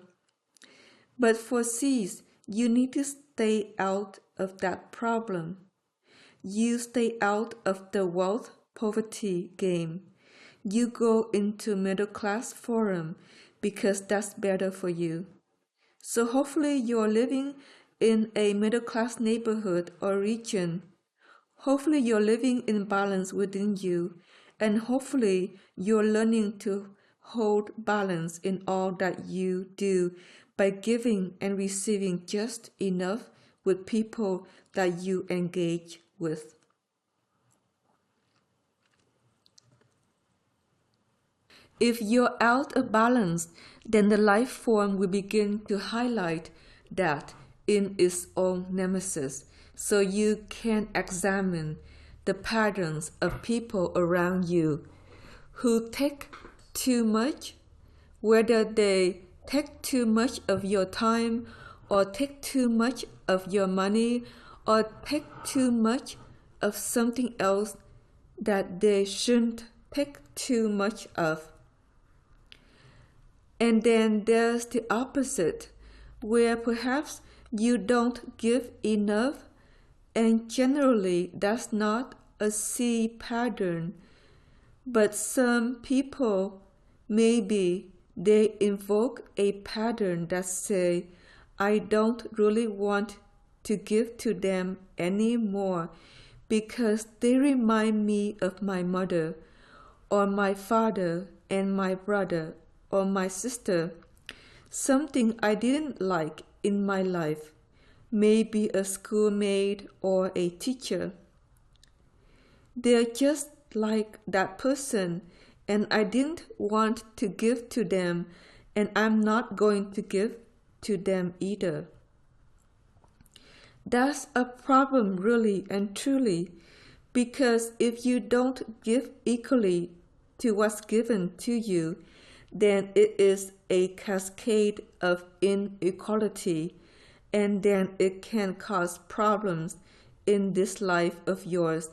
[SPEAKER 1] But for C's, you need to stay out of that problem. You stay out of the wealth poverty game. You go into middle class forum because that's better for you. So hopefully you're living in a middle class neighborhood or region. Hopefully you're living in balance within you, and hopefully you're learning to hold balance in all that you do by giving and receiving just enough with people that you engage with. If you're out of balance, then the life form will begin to highlight that in its own nemesis, so you can examine the patterns of people around you who take too much, whether they take too much of your time or take too much of your money or take too much of something else that they shouldn't take too much of. And then there's the opposite, where perhaps you don't give enough, and generally that's not a C pattern. But some people, maybe they invoke a pattern that say, I don't really want to give to them anymore because they remind me of my mother or my father and my brother or my sister, something I didn't like in my life, maybe a schoolmate or a teacher. They're just like that person, and I didn't want to give to them, and I'm not going to give to them either. That's a problem, really and truly, because if you don't give equally to what's given to you, then it is a cascade of inequality, and then it can cause problems in this life of yours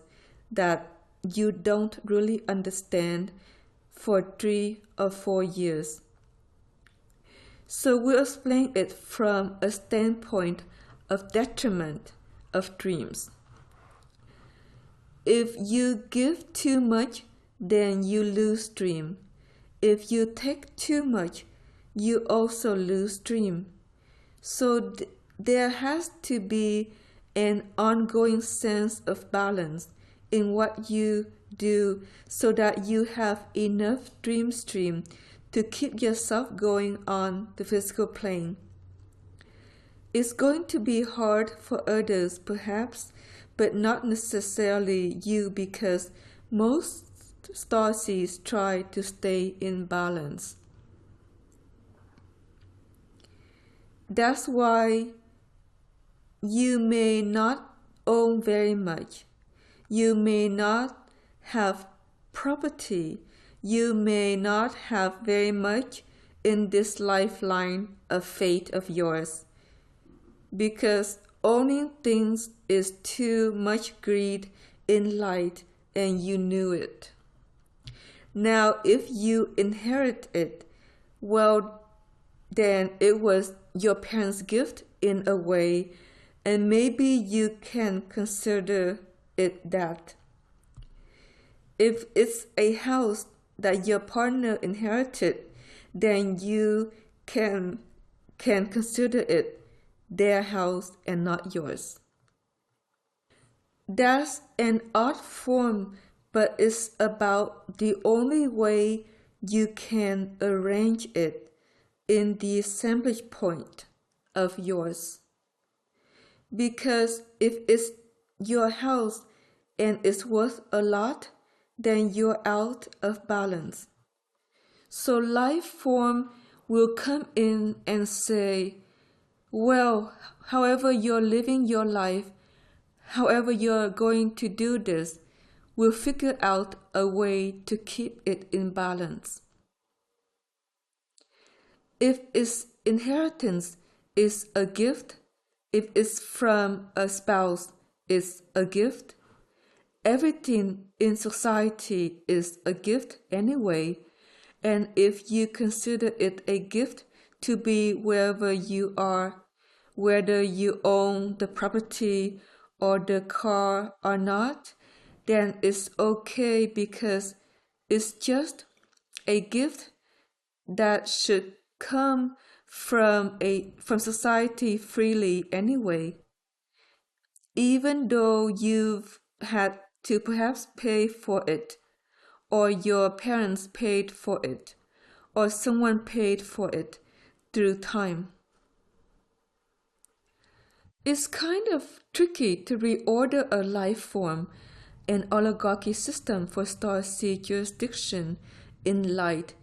[SPEAKER 1] that you don't really understand for 3 or 4 years. So we'll explain it from a standpoint of detriment of dreams. If you give too much, then you lose dream. If you take too much, you also lose dream. So there has to be an ongoing sense of balance in what you do so that you have enough dream stream to keep yourself going on the physical plane. It's going to be hard for others perhaps, but not necessarily you, because most starseeds try to stay in balance. That's why you may not own very much. You may not have property. You may not have very much in this lifeline of fate of yours, because owning things is too much greed in light, and you knew it. Now, if you inherit it, well, then it was your parents' gift in a way, and maybe you can consider it that. If it's a house that your partner inherited, then you can consider it their house and not yours. That's an odd form, but it's about the only way you can arrange it in the assemblage point of yours. Because if it's your house and is worth a lot, then you're out of balance. So life form will come in and say, well, however you're living your life, however you're going to do this, we'll figure out a way to keep it in balance. If its inheritance is a gift, if it's from a spouse, it's a gift. Everything in society is a gift anyway, and if you consider it a gift to be wherever you are, whether you own the property or the car or not, then it's okay because it's just a gift that should come from society freely anyway. Even though you've had to perhaps pay for it, or your parents paid for it, or someone paid for it through time. It's kind of tricky to reorder a life form, an oligarchy system for starseed jurisdiction in light,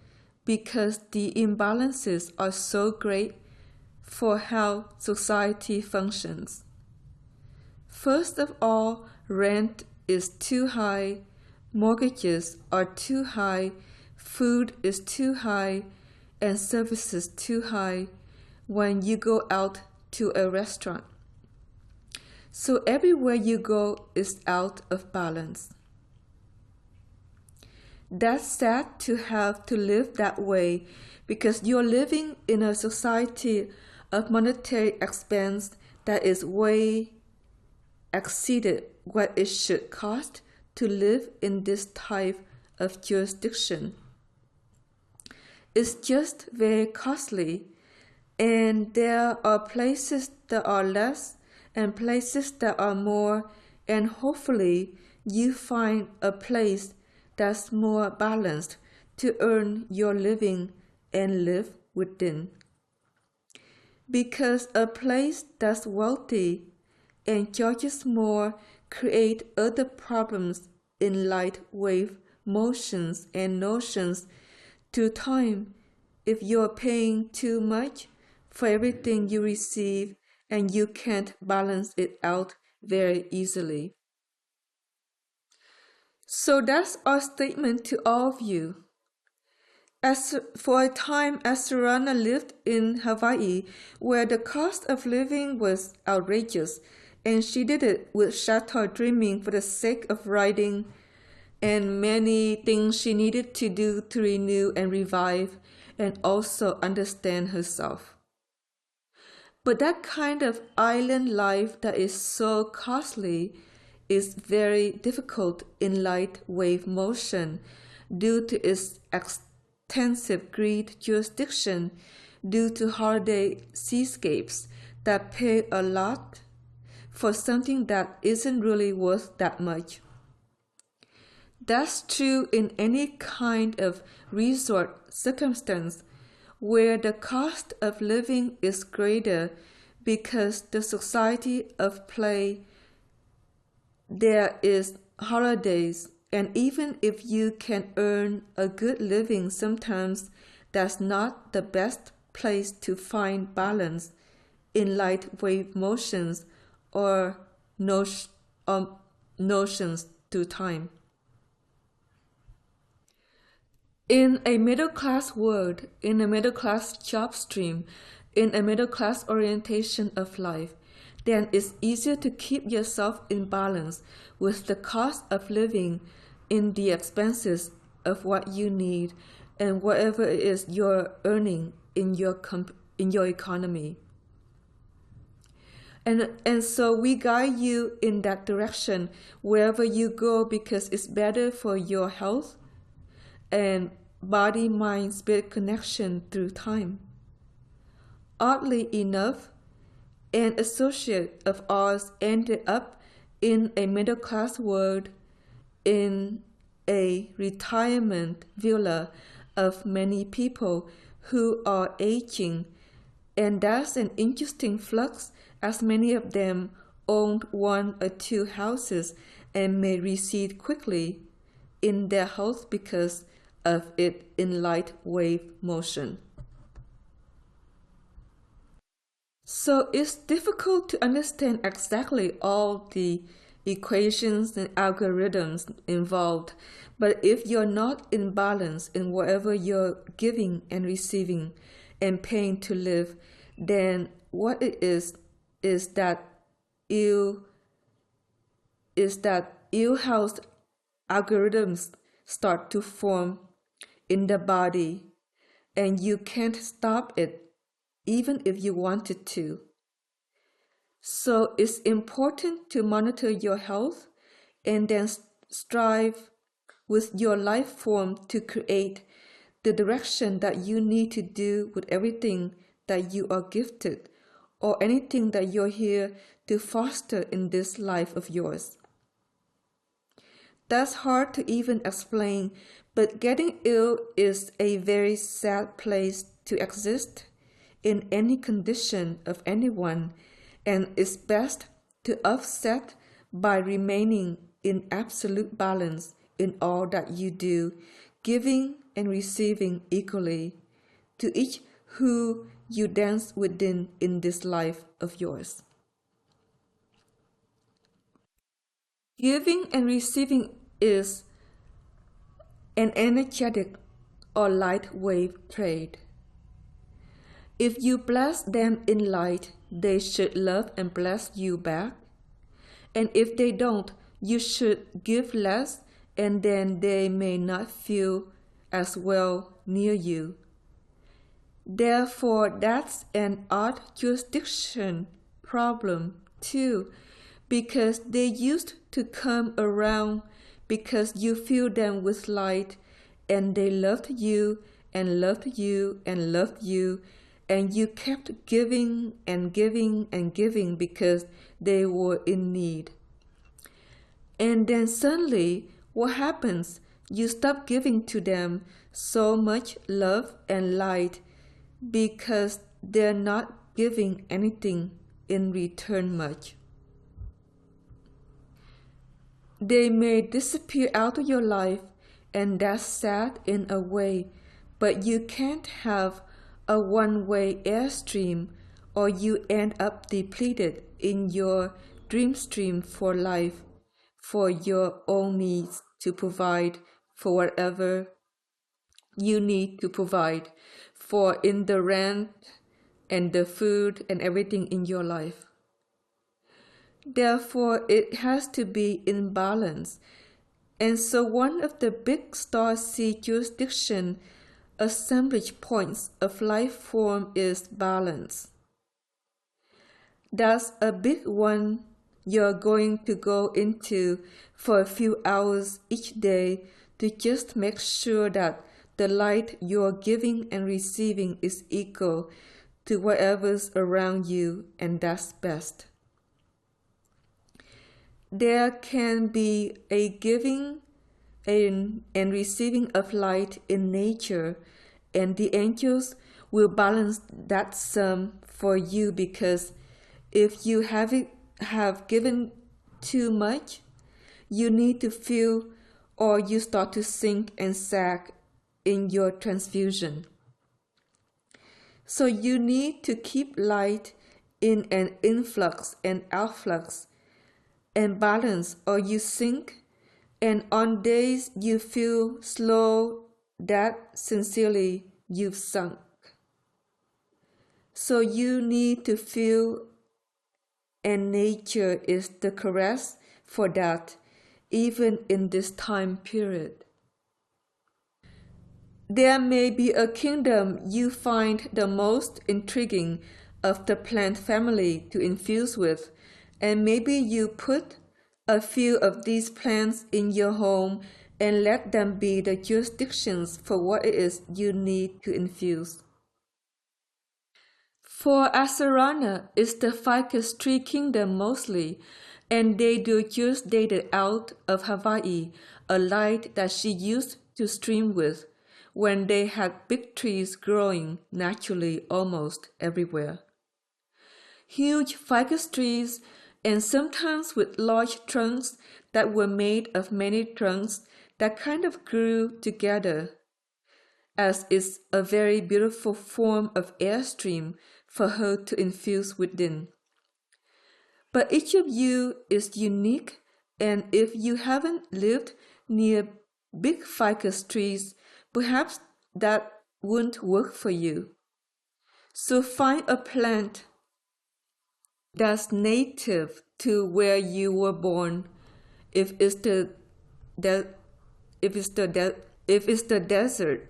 [SPEAKER 1] because the imbalances are so great for how society functions. First of all, rent is too high, mortgages are too high, food is too high, and services too high when you go out to a restaurant. So everywhere you go is out of balance. That's sad to have to live that way because you're living in a society of monetary expense that is way exceeded what it should cost to live in this type of jurisdiction. It's just very costly, and there are places that are less and places that are more, and hopefully you find a place that's more balanced to earn your living and live within. Because a place that's wealthy and charges more create other problems in light wave motions and notions to time if you're paying too much for everything you receive and you can't balance it out very easily. So that's our statement to all of you. As for a time, Astarana lived in Hawaii, where the cost of living was outrageous, and she did it with shattered dreaming for the sake of writing and many things she needed to do to renew and revive and also understand herself. But that kind of island life that is so costly is very difficult in light wave motion due to its extensive greed jurisdiction, due to holiday seascapes that pay a lot for something that isn't really worth that much. That's true in any kind of resort circumstance where the cost of living is greater because the society of play there is holidays, and even if you can earn a good living, sometimes that's not the best place to find balance in light wave motions or notions to time. In a middle-class world, in a middle-class job stream, in a middle-class orientation of life, then it's easier to keep yourself in balance with the cost of living in the expenses of what you need and whatever it is you're earning in your economy. And so we guide you in that direction wherever you go because it's better for your health and body-mind-spirit connection through time. Oddly enough, an associate of ours ended up in a middle-class world in a retirement villa of many people who are aging, and that's an interesting flux as many of them owned one or two houses and may recede quickly in their health because of it in light wave motion. So it's difficult to understand exactly all the equations and algorithms involved, but if you're not in balance in whatever you're giving and receiving and paying to live, then what it is that ill ill-health algorithms start to form in the body, and you can't stop it even if you wanted to. So it's important to monitor your health and then strive with your life form to create the direction that you need to do with everything that you are gifted or anything that you're here to foster in this life of yours. That's hard to even explain, but getting ill is a very sad place to exist in any condition of anyone, and it's best to offset by remaining in absolute balance in all that you do, giving and receiving equally to each who you dance within in this life of yours. Giving and receiving is an energetic or light wave trade. If you bless them in light, they should love and bless you back. And if they don't, you should give less, and then they may not feel as well near you. Therefore, that's an odd jurisdiction problem too, because they used to come around because you fill them with light, and they loved you and loved you and loved you, and you kept giving and giving and giving because they were in need. And then suddenly, what happens? You stop giving to them so much love and light because they're not giving anything in return much. They may disappear out of your life, and that's sad in a way, but you can't have a one-way airstream, or you end up depleted in your dream stream for life, for your own needs to provide for whatever you need to provide for in the rent and the food and everything in your life. Therefore, it has to be in balance. And so one of the big star seed jurisdiction assemblage points of life form is balance. That's a big one you're going to go into for a few hours each day to just make sure that the light you're giving and receiving is equal to whatever's around you, and that's best. There can be a giving and receiving of light in nature, and the angels will balance that sum for you, because if you have given too much, you need to feel, or you start to sink and sag in your transfusion. So you need to keep light in an influx and outflux and balance, or you sink, and on days you feel slow, that sincerely you've sunk. So you need to feel, and nature is the caress for that, even in this time period. There may be a kingdom you find the most intriguing of the plant family to infuse with, and maybe you put a few of these plants in your home and let them be the jurisdictions for what it is you need to infuse. For Asarana is the ficus tree kingdom mostly, and they do just dated out of Hawaii, a light that she used to stream with when they had big trees growing naturally almost everywhere. Huge ficus trees and sometimes with large trunks that were made of many trunks that kind of grew together, as is a very beautiful form of airstream for her to infuse within. But each of you is unique, and if you haven't lived near big ficus trees, perhaps that wouldn't work for you. So find a plant that's native to where you were born. If it's the desert,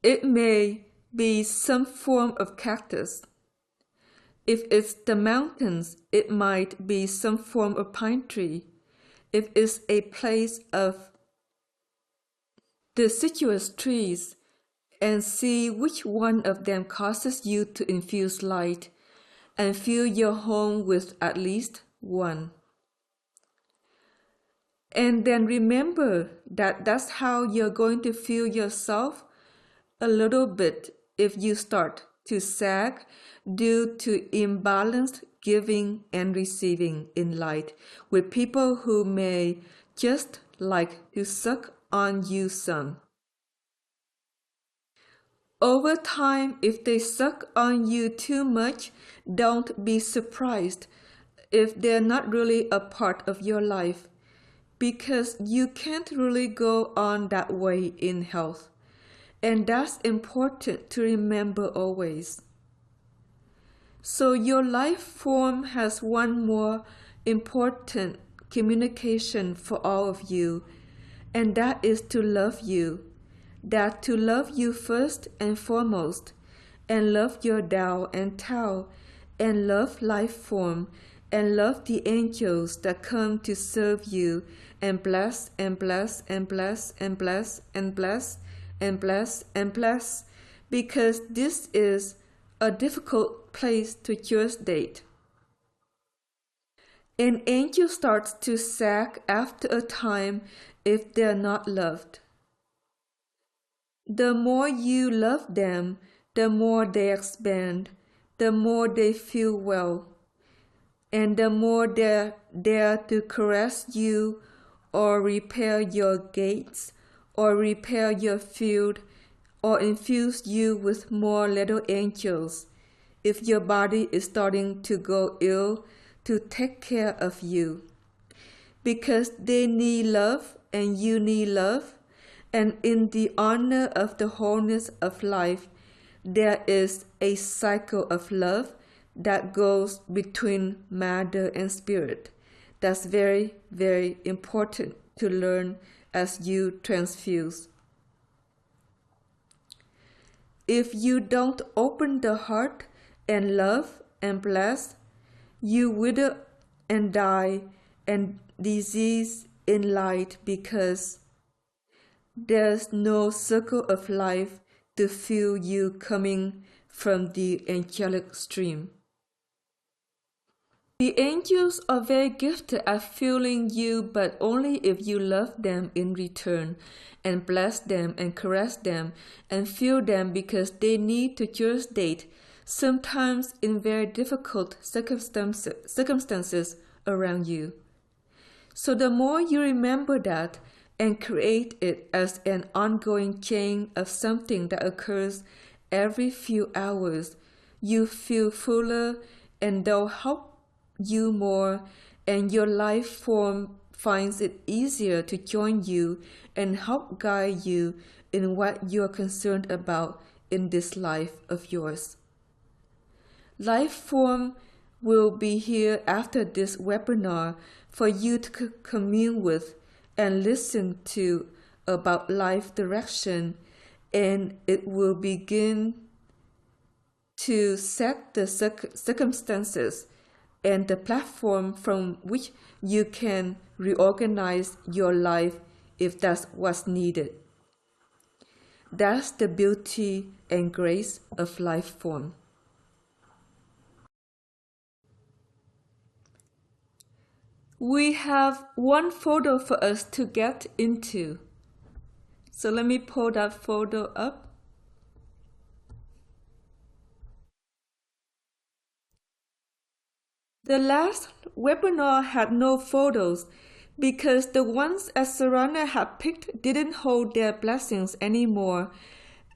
[SPEAKER 1] it may be some form of cactus. If it's the mountains, it might be some form of pine tree. If it's a place of deciduous trees, and see which one of them causes you to infuse light, and fill your home with at least one. And then remember that that's how you're going to feel yourself a little bit if you start to sag due to imbalanced giving and receiving in light with people who may just like to suck on you some. Over time, if they suck on you too much, don't be surprised if they're not really a part of your life, because you can't really go on that way in health. And that's important to remember always. So your life form has one more important communication for all of you, and that is to love you. That to love you first and foremost, and love your Tao and Tao, and love life form, and love the angels that come to serve you, and bless and bless and bless and bless and bless and bless and bless, because this is a difficult place to gestate. An angel starts to sag after a time if they're not loved. The more you love them, the more they expand, the more they feel well, and the more they're there to caress you or repair your gates or repair your field or infuse you with more little angels if your body is starting to go ill to take care of you. Because they need love and you need love. And in the honor of the wholeness of life, there is a cycle of love that goes between matter and spirit. That's very, very important to learn as you transfuse. If you don't open the heart and love and bless, you wither and die and disease in light, because there's no circle of life to feel you coming from the angelic stream. The angels are very gifted at feeling you, but only if you love them in return and bless them and caress them and feel them, because they need to gestate, sometimes in very difficult circumstances around you. So the more you remember that and create it as an ongoing chain of something that occurs every few hours, you feel fuller, and they'll help you more, and your life form finds it easier to join you and help guide you in what you're concerned about in this life of yours. Life form will be here after this webinar for you to commune with and listen to about life direction, and it will begin to set the circumstances and the platform from which you can reorganize your life if that's what's needed. That's the beauty and grace of life form. We have one photo for us to get into. So let me pull that photo up. The last webinar had no photos because the ones Asarana had picked didn't hold their blessings anymore,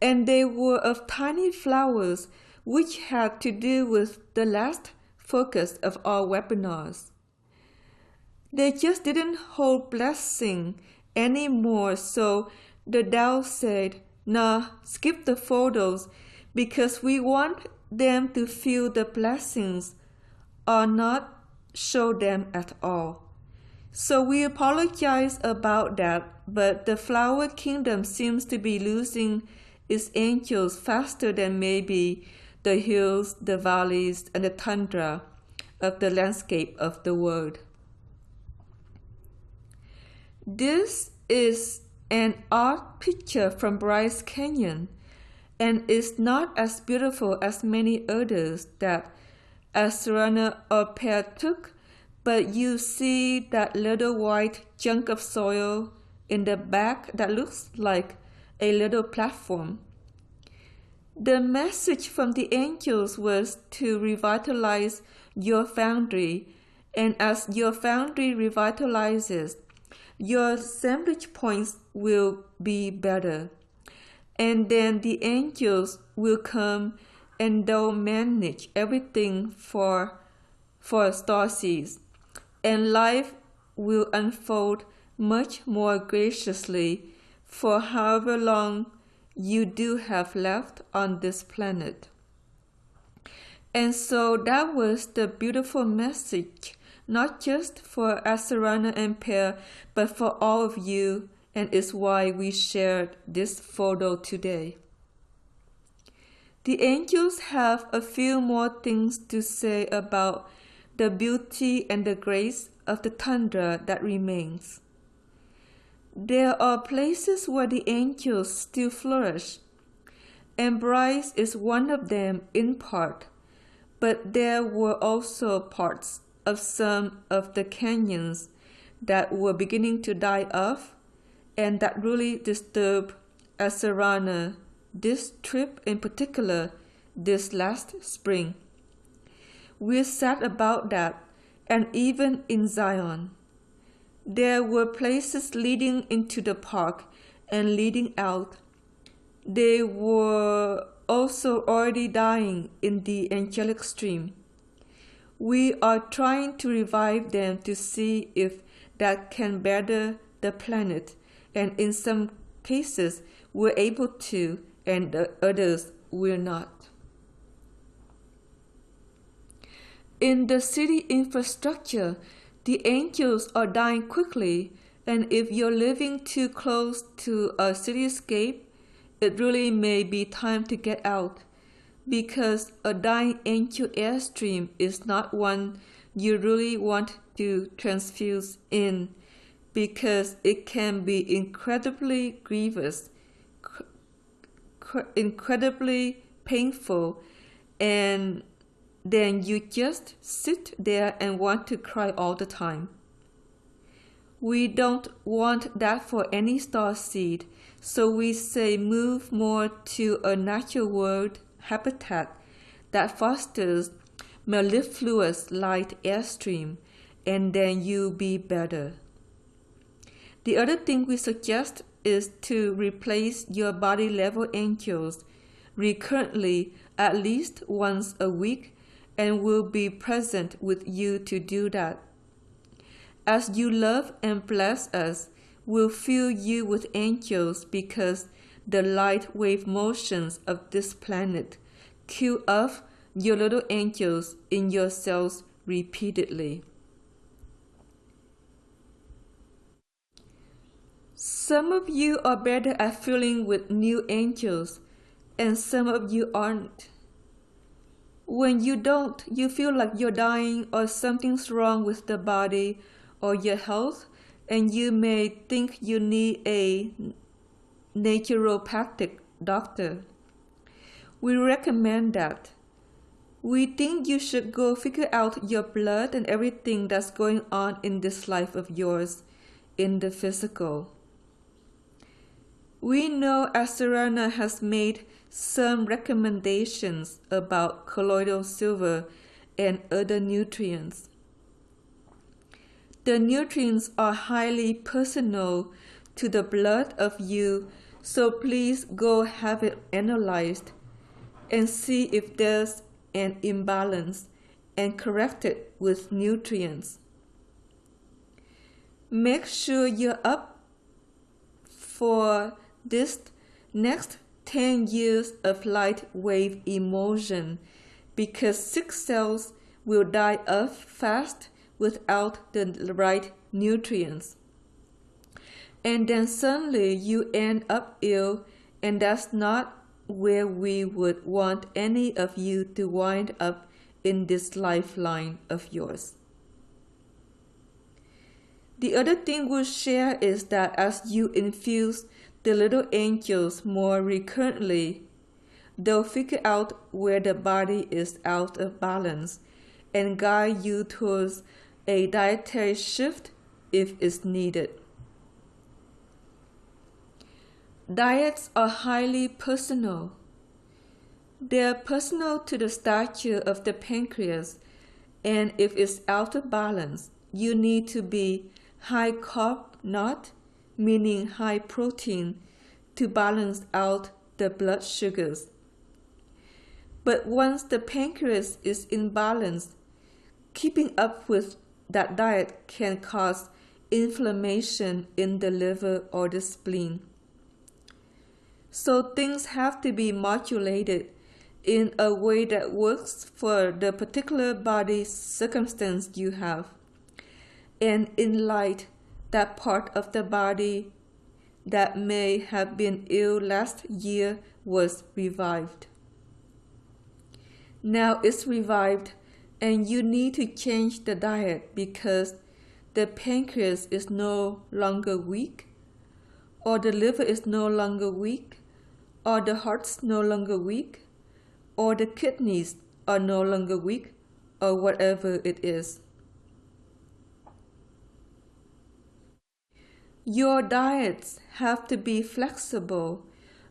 [SPEAKER 1] and they were of tiny flowers, which had to do with the last focus of our webinars. They just didn't hold blessing anymore, so the Tao said, nah, skip the photos because we want them to feel the blessings or not show them at all. So we apologize about that, but the flower kingdom seems to be losing its angels faster than maybe the hills, the valleys, and the tundra of the landscape of the world. This is an art picture from Bryce Canyon, and is not as beautiful as many others that Asarana or Pear took, but you see that little white chunk of soil in the back that looks like a little platform. The message from the angels was to revitalize your foundry, and as your foundry revitalizes, your assemblage points will be better. And then the angels will come and they'll manage everything for starseeds, and life will unfold much more graciously for however long you do have left on this planet. And so that was the beautiful message, not just for Asarana and Pear, but for all of you, and is why we shared this photo today. The angels have a few more things to say about the beauty and the grace of the tundra that remains. There are places where the angels still flourish, and Bryce is one of them in part, but there were also parts of some of the canyons that were beginning to die off, and that really disturbed Asarana this trip in particular this last spring. We're sad about that, and even in Zion. There were places leading into the park and leading out. They were also already dying in the angelic stream. We are trying to revive them to see if that can better the planet, and in some cases we're able to, and the others will not. In the city infrastructure, the angels are dying quickly, and if you're living too close to a cityscape, it really may be time to get out, because a dying angel airstream is not one you really want to transfuse in, because it can be incredibly grievous, incredibly painful, and then you just sit there and want to cry all the time. We don't want that for any starseed, so we say move more to a natural world habitat that fosters mellifluous light airstream, and then you'll be better. The other thing we suggest is to replace your body level angels recurrently at least once a week, and we'll be present with you to do that. As you love and bless us, we'll fill you with angels because the light wave motions of this planet cue up your little angels in your cells repeatedly. Some of you are better at filling with new angels, and some of you aren't. When you don't, you feel like you're dying or something's wrong with the body or your health, and you may think you need a naturopathic doctor. We recommend that. We think you should go figure out your blood and everything that's going on in this life of yours in the physical. We know Asarana has made some recommendations about colloidal silver and other nutrients. The nutrients are highly personal to the blood of you, so please go have it analyzed and see if there's an imbalance and correct it with nutrients. Make sure you're up for this next 10 years of light wave emotion, because sick cells will die off fast without the right nutrients. And then suddenly you end up ill, and that's not where we would want any of you to wind up in this lifeline of yours. The other thing we'll share is that as you infuse the little angels more recurrently, they'll figure out where the body is out of balance and guide you towards a dietary shift if it's needed. Diets are highly personal. They're personal to the stature of the pancreas, and if it's out of balance, you need to be high carb, not meaning high protein, to balance out the blood sugars. But once the pancreas is in balance, keeping up with that diet can cause inflammation in the liver or the spleen. So things have to be modulated in a way that works for the particular body circumstance you have, and in light that part of the body that may have been ill last year was revived. Now it's revived, and you need to change the diet because the pancreas is no longer weak, or the liver is no longer weak, or the heart's no longer weak, or the kidneys are no longer weak, or whatever it is. Your diets have to be flexible,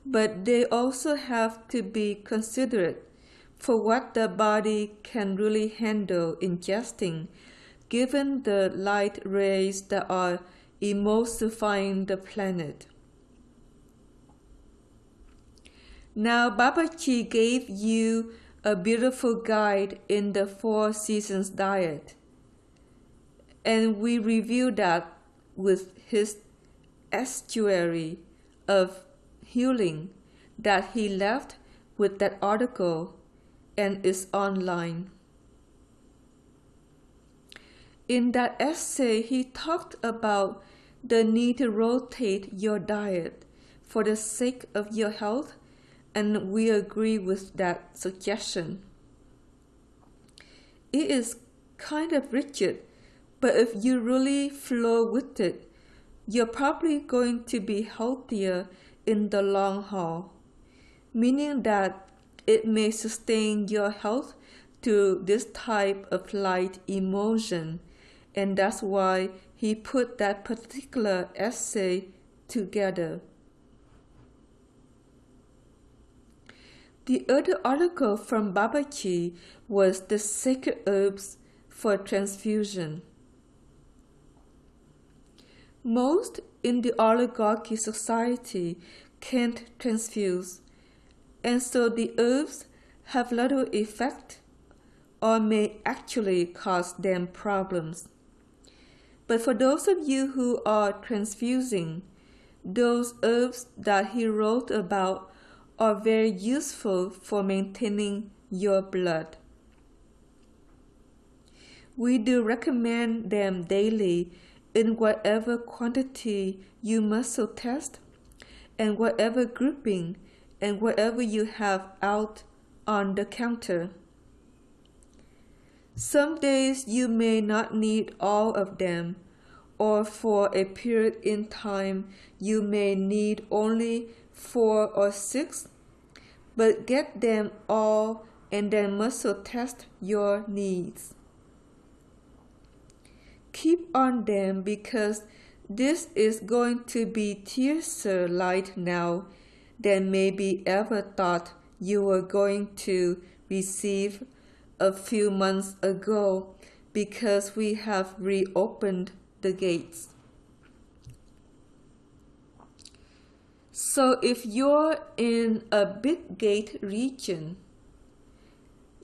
[SPEAKER 1] but they also have to be considerate for what the body can really handle ingesting, given the light rays that are emulsifying the planet. Now, Babaji gave you a beautiful guide in the 4 seasons diet, and we reviewed that with his estuary of healing that he left with that article and is online. In that essay, he talked about the need to rotate your diet for the sake of your health, and we agree with that suggestion. It is kind of rigid, but if you really flow with it, you're probably going to be healthier in the long haul, meaning that it may sustain your health through this type of light emotion, and that's why he put that particular essay together. The other article from Babaji was the sacred herbs for transfusion. Most in the oligarchy society can't transfuse, and so the herbs have little effect or may actually cause them problems. But for those of you who are transfusing, those herbs that he wrote about are very useful for maintaining your blood. We do recommend them daily in whatever quantity you muscle test, and whatever grouping, and whatever you have out on the counter. Some days you may not need all of them, or for a period in time you may need only 4 or 6, but get them all and then muscle test your needs. Keep on them because this is going to be fiercer light now than maybe ever thought you were going to receive a few months ago because we have reopened the gates. So if you're in a big gate region,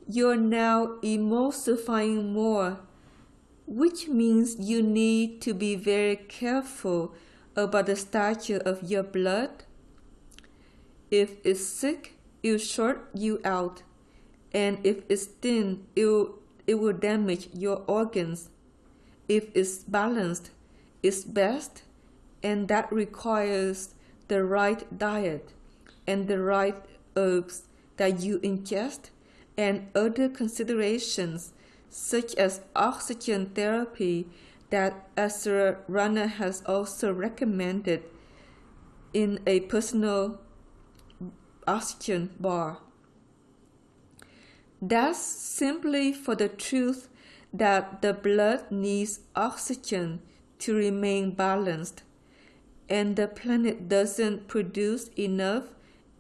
[SPEAKER 1] you're now emulsifying more, which means you need to be very careful about the stature of your blood. If it's sick, it'll short you out, and if it's thin, it will damage your organs. If it's balanced, it's best, and that requires the right diet and the right herbs that you ingest and other considerations such as oxygen therapy that Asra Rana has also recommended in a personal oxygen bar. That's simply for the truth that the blood needs oxygen to remain balanced, and the planet doesn't produce enough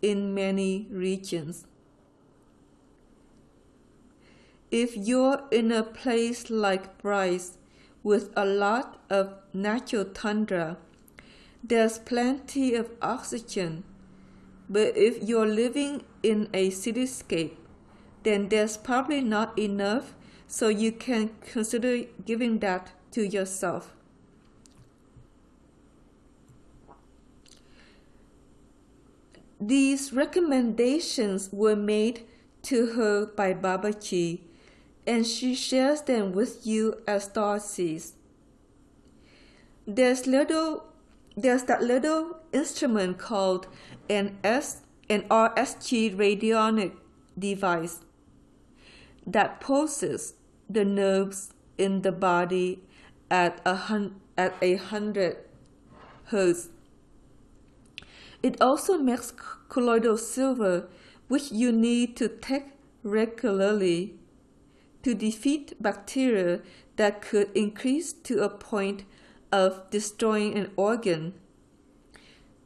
[SPEAKER 1] in many regions. If you're in a place like Bryce with a lot of natural tundra, there's plenty of oxygen. But if you're living in a cityscape, then there's probably not enough, so you can consider giving that to yourself. These recommendations were made to her by Babaji, and she shares them with you as Starseeds. There's that little instrument called an RSG radionic device that pulses the nerves in the body at 100 Hz. It also makes colloidal silver, which you need to take regularly to defeat bacteria that could increase to a point of destroying an organ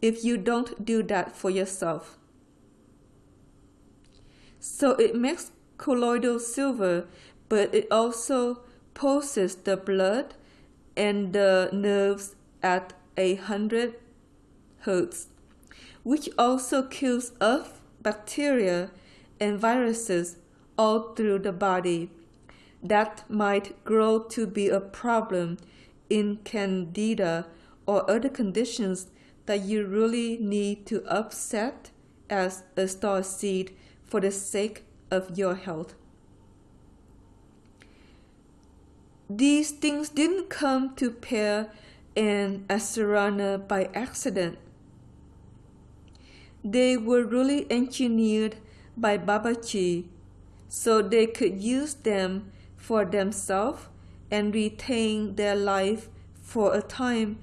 [SPEAKER 1] if you don't do that for yourself. So it makes colloidal silver, but it also pulses the blood and the nerves at 100 Hz, which also kills off bacteria and viruses all through the body that might grow to be a problem in candida or other conditions that you really need to upset as a starseed for the sake of your health. These things didn't come to Pear and Asarana by accident. They were really engineered by Babaji so they could use them for themselves and retain their life for a time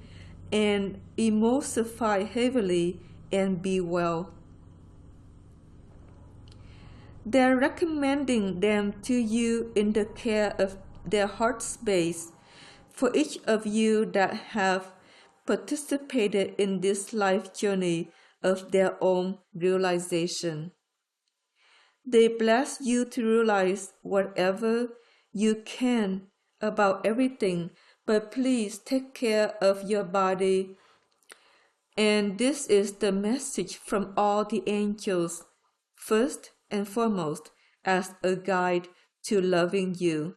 [SPEAKER 1] and emulsify heavily and be well. They're recommending them to you in the care of their heart space for each of you that have participated in this life journey of their own realization. They bless you to realize whatever you can about everything, but please take care of your body. And this is the message from all the angels, first and foremost, as a guide to loving you.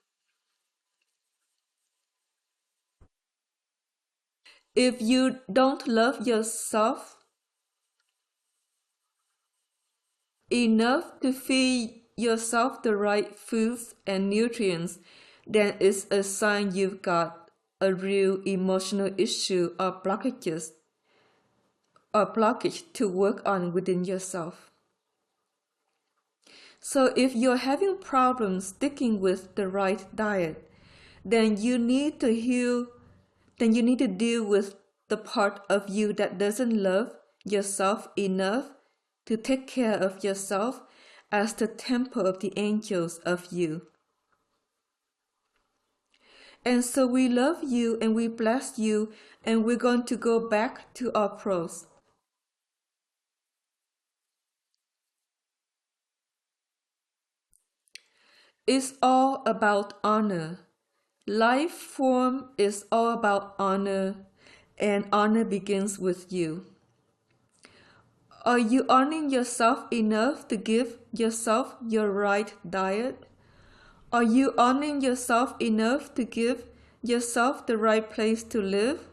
[SPEAKER 1] If you don't love yourself enough to feed yourself the right foods and nutrients, then it's a sign you've got a real emotional issue or blockage to work on within yourself. So if you're having problems sticking with the right diet, then you need to deal with the part of you that doesn't love yourself enough to take care of yourself as the temple of the angels of you. And so we love you and we bless you, and we're going to go back to our prose. It's all about honor. Life form is all about honor, and honor begins with you. Are you honoring yourself enough to give yourself your right diet? Are you honoring yourself enough to give yourself the right place to live?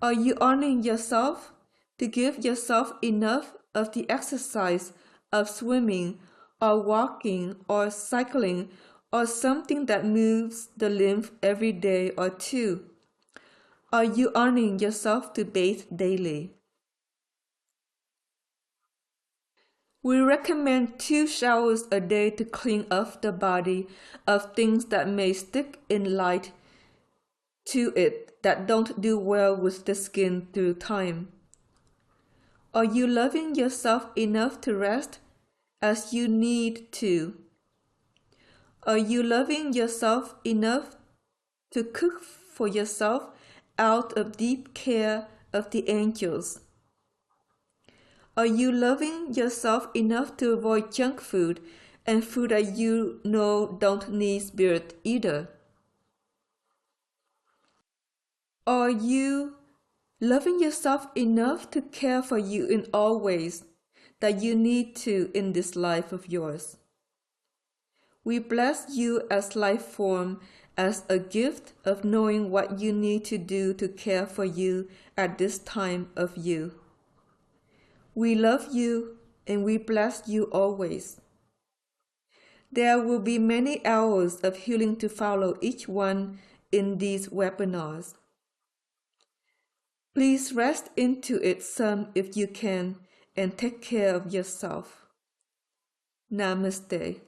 [SPEAKER 1] Are you honoring yourself to give yourself enough of the exercise of swimming or walking or cycling or something that moves the lymph every day or two? Are you honoring yourself to bathe daily? We recommend 2 showers a day to clean off the body of things that may stick in light to it that don't do well with the skin through time. Are you loving yourself enough to rest as you need to? Are you loving yourself enough to cook for yourself out of deep care of the angels? Are you loving yourself enough to avoid junk food and food that you know don't need spirit either? Are you loving yourself enough to care for you in all ways that you need to in this life of yours? We bless you as life form as a gift of knowing what you need to do to care for you at this time of you. We love you and we bless you always. There will be many hours of healing to follow each one in these webinars. Please rest into it some if you can and take care of yourself. Namaste.